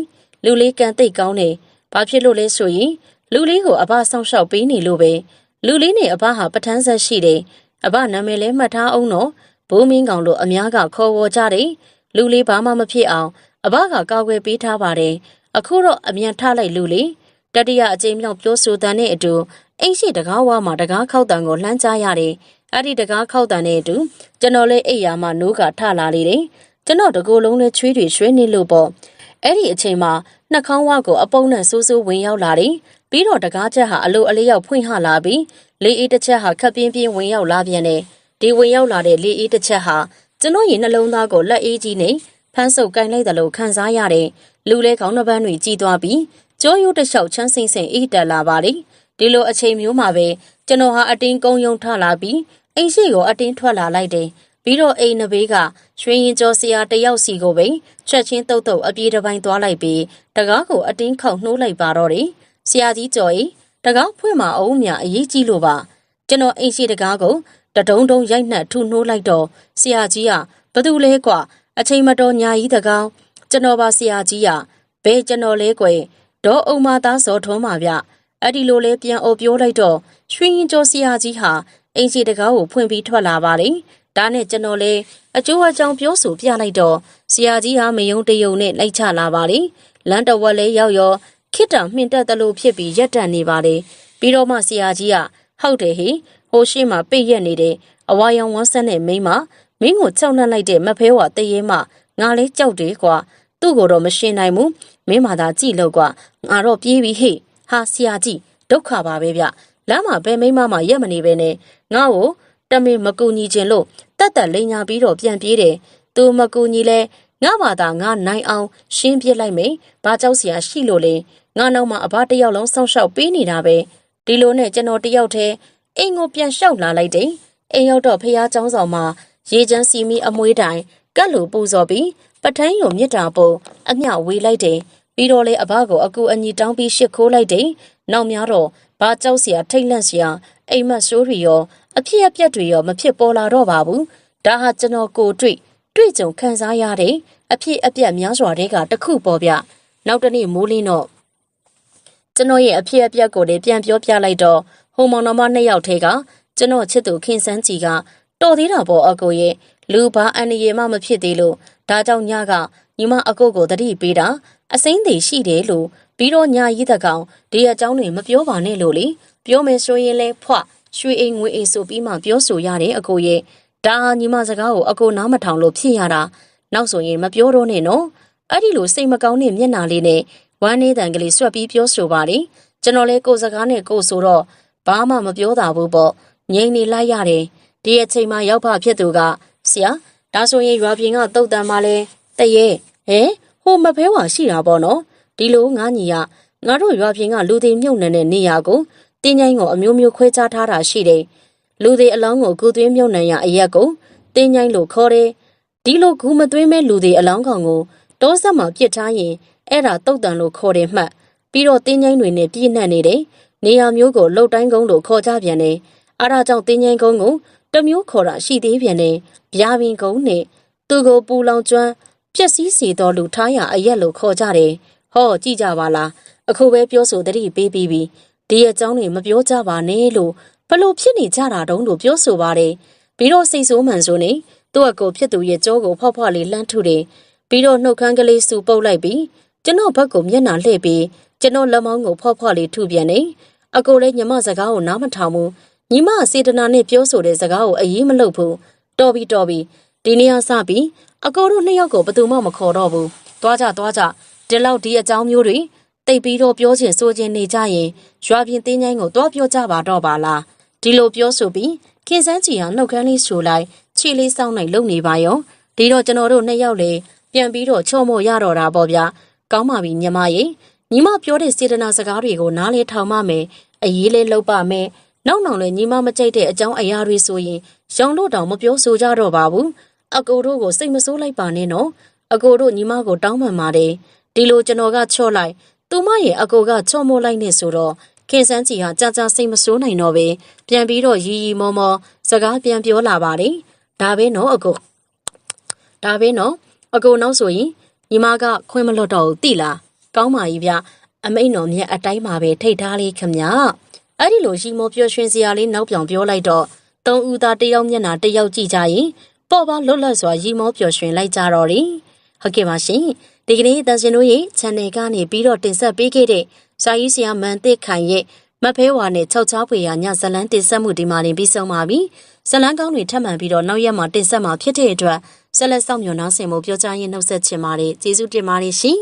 လူလေးကန်သိတ်ကောင်းနေဘာဖြစ်လို့လဲဆိုရင်လူလေးကိုအဘဆောင်းလျှောက်ပေးနေလို့ပဲလူလေးနဲ့အဘဟာပထန်းဆက်ရှိတယ်အဘနာမည်လဲမှတ်ထားအောင်တော့ဘိုးမင်းကောင်တို့အများကခေါ်ဝေါ်ကြတယ်လူလေးဘာမှမဖြစ်အောင်အဘကကောက်ွယ်ပေးထားပါတယ်အခုတော့အမြန်ထလိုက်လူလေးတတိယအကြိမ်မြောက်ပြောဆိုတဲ့နဲ့အတူအိမ်ရှိတကားဝါမှာတကားခောက်တန်ကိုလှမ်းကြားရတယ်အဲ့ဒီတကားခောက်တန်နဲ့အတူကျွန်တော်လည်းအိပ်ယာမှာနိုးကထလာလေတယ်ကျွန်တော်တကူလုံးနဲ့ချွေးတွေရွှဲနေလို့ပေါ့အဲ့ဒီအချိန်မှာနှာခေါင်းဝါကိုအပုံနဲ့ဆိုးဆိုးဝင်ရောက်လာတယ်ပြီးတော့တကားချက်ဟာအလိုအလျောက်ဖွင့်ဟလာပြီးလေးအေးတစ်ချက်ဟာခပ်ပြင်းပြင်းဝင်ရောက်လာပြန်တယ်ဒီဝင်ရောက်လာတဲ့လေးအေးတစ်ချက်ဟာကျွန်တော်ရဲ့နှလုံးသားကိုလက်အေးကြီးနဲ့ဖမ်းဆုပ်ကင်လိုက်တယ်လို့ခံစားရတယ်လူလဲခေါင်းနှပန်းတွေကြီးသွားပြီးကြောရိုးတစ်လျှောက်ချမ်းစိမ့်စိမ့်အေးတက်လာပါလေဒီလိုအချိန်မျိုးမှာပဲကျွန်တော်ဟာအတင်းကုန်းယုံထလာပြီးအိမ်ရှိကိုအတင်းထွက်လာလိုက်တယ်ပြီးတော့အိမ်နဘေးကရွှေရင်ကျော်ဆရာတယောက်စီကိုပဲချက်ချင်းတုတ်တုတ်အပြေးတစ်ပိုင်းသွားလိုက်ပြီးတကားကိုအတင်းခေါက်နှိုးလိုက်ပါတော့တယ်ဆရာကြီးကျော်ကြီးတကားဖွင့်မအောင်မြအရေးကြီးလို့ပါကျွန်တော်အိမ်ရှိတကားကိုတဒုံဒုံရိုက်နှက်ထုနှိုးလိုက်တော့ဆရာကြီးကဘသူလဲကွာအချိန်မတော်ညာကြီးတကားကျွန်တော်ပါဆရာကြီးကဘယ်ကျွန်တော်လဲကွယ်ဒေါ်အုံမသားစောထုံးပါဗျအဲ့ဒီလိုလဲပြန်အိုပြောလိုက်တော့ရွှေရင်ကျော်ဆရာကြီးဟာအိမ်ရှိတကားကိုဖွင့်ပြီးထွက်လာပါလေဒါနဲ့ကျွန်တော်လဲအကျိုးအကြောင်းပြောဆိုပြလိုက်တော့ဆရာကြီးဟာမယုံတယုံနဲ့လိုက်ချလာပါလေလမ်းတော်ဝက်လဲရောက်ရောခိတ္တမှင်တက်တယ်လို့ဖြစ်ပြီးရက်တက်နေပါလေပြီးတော့မှဆရာကြီးကဟုတ်တယ်ဟိဟိုရှိမှပိတ်ရက်နေတယ်အဝါရောင်ဝမ်းဆက်နဲ့မိန်းမမင်းကိုကြောက်နှက်လိုက်တဲ့မဖဲဝါတရေမငါလဲကြောက်တယ်ကွာသူ့ကိုတော့မရှင်းနိုင်ဘူးမင်းမသာကြည့်လို့ကွာငါတော့ပြေးပြီဟိဟာဆရာကြီးဒုက္ခပါပဲဗျလမ်းမှာဘယ်မိန်းမမှရက်မနေပဲနဲ့ငါ့ကိုတမင်မကူညီခြင်းလို့တက်တက်လိန်ညာပြီးတော့ပြန်ပြေးတယ်သူမကူညီလဲငါဘာသာငါနိုင်အောင်ရှင်းပြလိုက်မယ်ဘာကြောက်စရာရှိလို့လဲငါနောက်မှအဘတယောက်လုံးစောင့်ရှောက်ပေးနေတာပဲဒီလိုနဲ့ကျွန်တော်တယောက်တည်းအိမ်ကိုပြန်လျှောက်လာလိုက်တယ်အိမ်ရောက်တော့ဖះเจ้าဆောင်မှာရေချမ်းစီမီအမွှေးတိုင်ကတ်လိုပူဇော်ပြီးပထန်းရုံမြစ်တာပုံအမျှဝေးလိုက်တယ်ပြီးတော့လေအဘကိုအကူအညီတောင်းပြီးရှစ်ခိုးလိုက်တယ်နောက်များတော့ဘာကြောက်စရာထိတ်လန့်စရာအိမ်မက်ဆိုးတွေရောအဖြစ်အပျက်တွေရောမဖြစ်ပေါ်လာတော့ပါဘူးဒါဟာကျွန်တော်ကိုတွေ့ကြုံခံစားရတဲ့အဖြစ်အပျက်များစွာတွေကတစ်ခုပေါ်ဗျနောက်တနေ့မိုးလင်းတော့ကျွန်တော်ရဲ့အဖြစ်အပျက်ကိုလည်းပြန်ပြောပြလိုက်တော့ဟိုမောင်နှမနှစ်ယောက်ထဲကကျွန်တော်ချစ်သူခင်စန်းကြီးကတော်သေးတာပေါ့အကိုရဲ့လူဘာအန္တရာယ်မှမဖြစ်သေးလို့ဒါကြောင့်ညကညီမအကိုကိုတတိပေးတာအစိမ့်သေးရှိတယ်လို့ပြီးတော့ညာရီးတကောင်ဒီအကြောင်းတွေမပြောပါနဲ့လို့လေပြောမယ်ဆိုရင်လဲဖွရွှေအိမ်ငွေအိမ်ဆိုပြီးမှပြောဆိုရတယ်အကိုရဲ့ဒါဟာညီမစကားကိုအကိုနားမထောင်လို့ဖြစ်ရတာနောက်ဆိုရင်မပြောတော့နဲ့နော်အဲ့ဒီလိုစိတ်မကောင်းတဲ့မျက်နှာလေးနဲ့ဝမ်းနေတန်ကလေးဆွတ်ပြီးပြောဆိုပါလေကျွန်တော်လဲကိုယ်စကားနဲ့ကိုယ်ဆိုတော့ဘာမှမပြောတာဘူးပေါ့ငြိမ်နေလိုက်ရတယ်ဒီအချိန်မှာရောက်ဖဖြစ်သူကဆရာဒါဆိုရင်ရွာပြင်ကတုတ်တန်မှလဲတရေဟဲဟိုမဖဲဝါရှိတာပေါ့နော်ဒီလိုငါညီကငါတို့ရွာပြင်ကလူတွေမြုပ်နှံတဲ့နေရာကိုတင်းချိုင်းကိုအမျိုးမျိုးခွဲခြားထားတာရှိတယ်လူတွေအလောင်းကိုကုသွင်းမြုပ်နှံရအရက်ကိုတင်းချိုင်းလို့ခေါ်တယ်ဒီလိုဂူမသွင်းမဲ့လူတွေအလောင်းကောင်ကို တောဆက်မှာပြစ်ထားရင်အဲ့ဒါတုတ်တန်လို့ခေါ်တယ်မှတ်ပြီးတော့တင်းငိုင်းတွေနဲ့ပြည့်နှက်နေတယ်နေရာမျိုးကိုလှုပ်တိုင်းကုန်းလို့ခေါ်ကြပြန်တယ်အားဒါကြောင့်တင်းငိုင်းကုန်းကိုတမျိုးခေါ်တာရှိသေးပြန်တယ်ဗျာပင်ကုန်းနဲ့သူကိုပူလောင်ကျွမ်းပျက်စီးစေတော်လူထားရအရက်လို့ခေါ်ကြတယ်ဟောကြည့်ကြပါလားအခုပဲပြောဆိုတတိပေးပြီးပြီဒီအကြောင်းတွေမပြောကြပါနဲ့လို့ဘလို့ဖြစ်နေကြတာတုံးလို့ပြောဆိုပါတယ်ပြီးတော့စိတ်ဆိုးမှန်ဆိုနေသူ့အကိုဖြစ်သူရဲ့ကြောကိုဖောက်ဖွားလေးလှမ်းထုတယ်ပြီးတော့နှုတ်ခမ်းကလေးစူပုတ်လိုက်ပြီးကျွန်တော်ဘက်ကိုမျက်နှာလှည့်ပြီးကျွန်တော်လက်မောင်းကိုဖောက်ဖွားလေးထုပြန်နေအကိုလည်းညီမစကားကိုနားမထောင်ဘူးညီမစေတနာနဲ့ပြောဆိုတဲ့စကားကိုအရေးမလုပ်ဘူးတော်ပြီဒီနေ့စပြီးအကိုတို့နှစ်ယောက်ကိုဘယ်သူမှမခေါ်တော့ဘူးသွားကြဒီလောက်ဒီအကြောင်းမျိုးတွေတိတ်ပြီးတော့ပြောချင်ဆိုချင်နေကြရင်ရွာပြင်တင်းချိုင်းကိုသွားပြောကြပါတော့ပါလားဒီလိုပြောဆိုပြီးခင်စန်းကြီးဟာနှုတ်ခမ်းလေးဆူလိုက်ခြေလေးစောင်းလိုက်လုံနေပါရောဒီတော့ကျွန်တော်တို့နှစ်ယောက်လေပြန်ပြီးတော့ချော့မော့ရတော့တာပေါ့ဗျာကောင်းပါပြီညီမရေညီမပြောတဲ့စေတနာစကားတွေကိုနားလေထောင်ပါမယ်အရေးလေးလုပ်ပါမယ်နောက်လည်းညီမမကြိုက်တဲ့အကြောင်းအရာတွေဆိုရင်ရောင်လို့တောင်မပြောဆိုကြတော့ပါဘူးအကိုတို့ကိုစိတ်မဆိုးလိုက်ပါနဲ့နော်အကိုတို့ညီမကိုတောင်းပန်ပါတယ်ဒီလိုကျွန်တော်ကချော့လိုက်သူမရဲ့အကိုကချော့မို့လိုက်နေဆိုတော့ခင်စန်းကြီးဟာကြာစိတ်မဆိုးနိုင်တော့ပဲပြန်ပြီးတော့ရီမောမောစကားပြန်ပြောလာပါတယ်ဒါပဲနော်အကိုနောက်ဆိုရင်ညီမကခွင့်မလွတ်တော့ဘူးတိလားကောင်းပါကြီးဗျအမိန်တော်မြတ်အတိုင်းမှာပဲထိတ်ထားလေးခမညာအဲ့ဒီလိုရီမောပျော်ရွှင်စရာလေးနောက်ပြောင်ပြောလိုက်တော့သုံးဦးသားတယောက်မျက်နှာတယောက်ကြည့်ကြရင်ပေါ့ပါလွတ်လပ်စွာရီမောပျော်ရွှင်လိုက်ကြတော့တယ်ဟုတ်ကဲ့ပါရှင်ဒီကနေ့တန်ရှင်တို့ရဲ့ channel ကနေပြီးတော့တင်ဆက်ပေးခဲ့တဲ့စာရေးဆရာမန်တစ်ခိုင်ရဲ့မဖဲဝါနဲ့၆ချားဖွေရညဇလန်းတင်ဆက်မှုဒီမှာတင်ပြီးဆုံးပါပြီဇလန်းကောင်းတွေထပ်မံပြီးတော့နောက်ရက်မှာတင်ဆက်မှာဖြစ်တဲ့အတွက်ဆက်လက်ဆောင်မျှော်နှောင်းဆင်မှုပြောကြားရင်းနှုတ်ဆက်ချင်ပါတယ်ကျေးဇူးတင်ပါတယ်ရှင်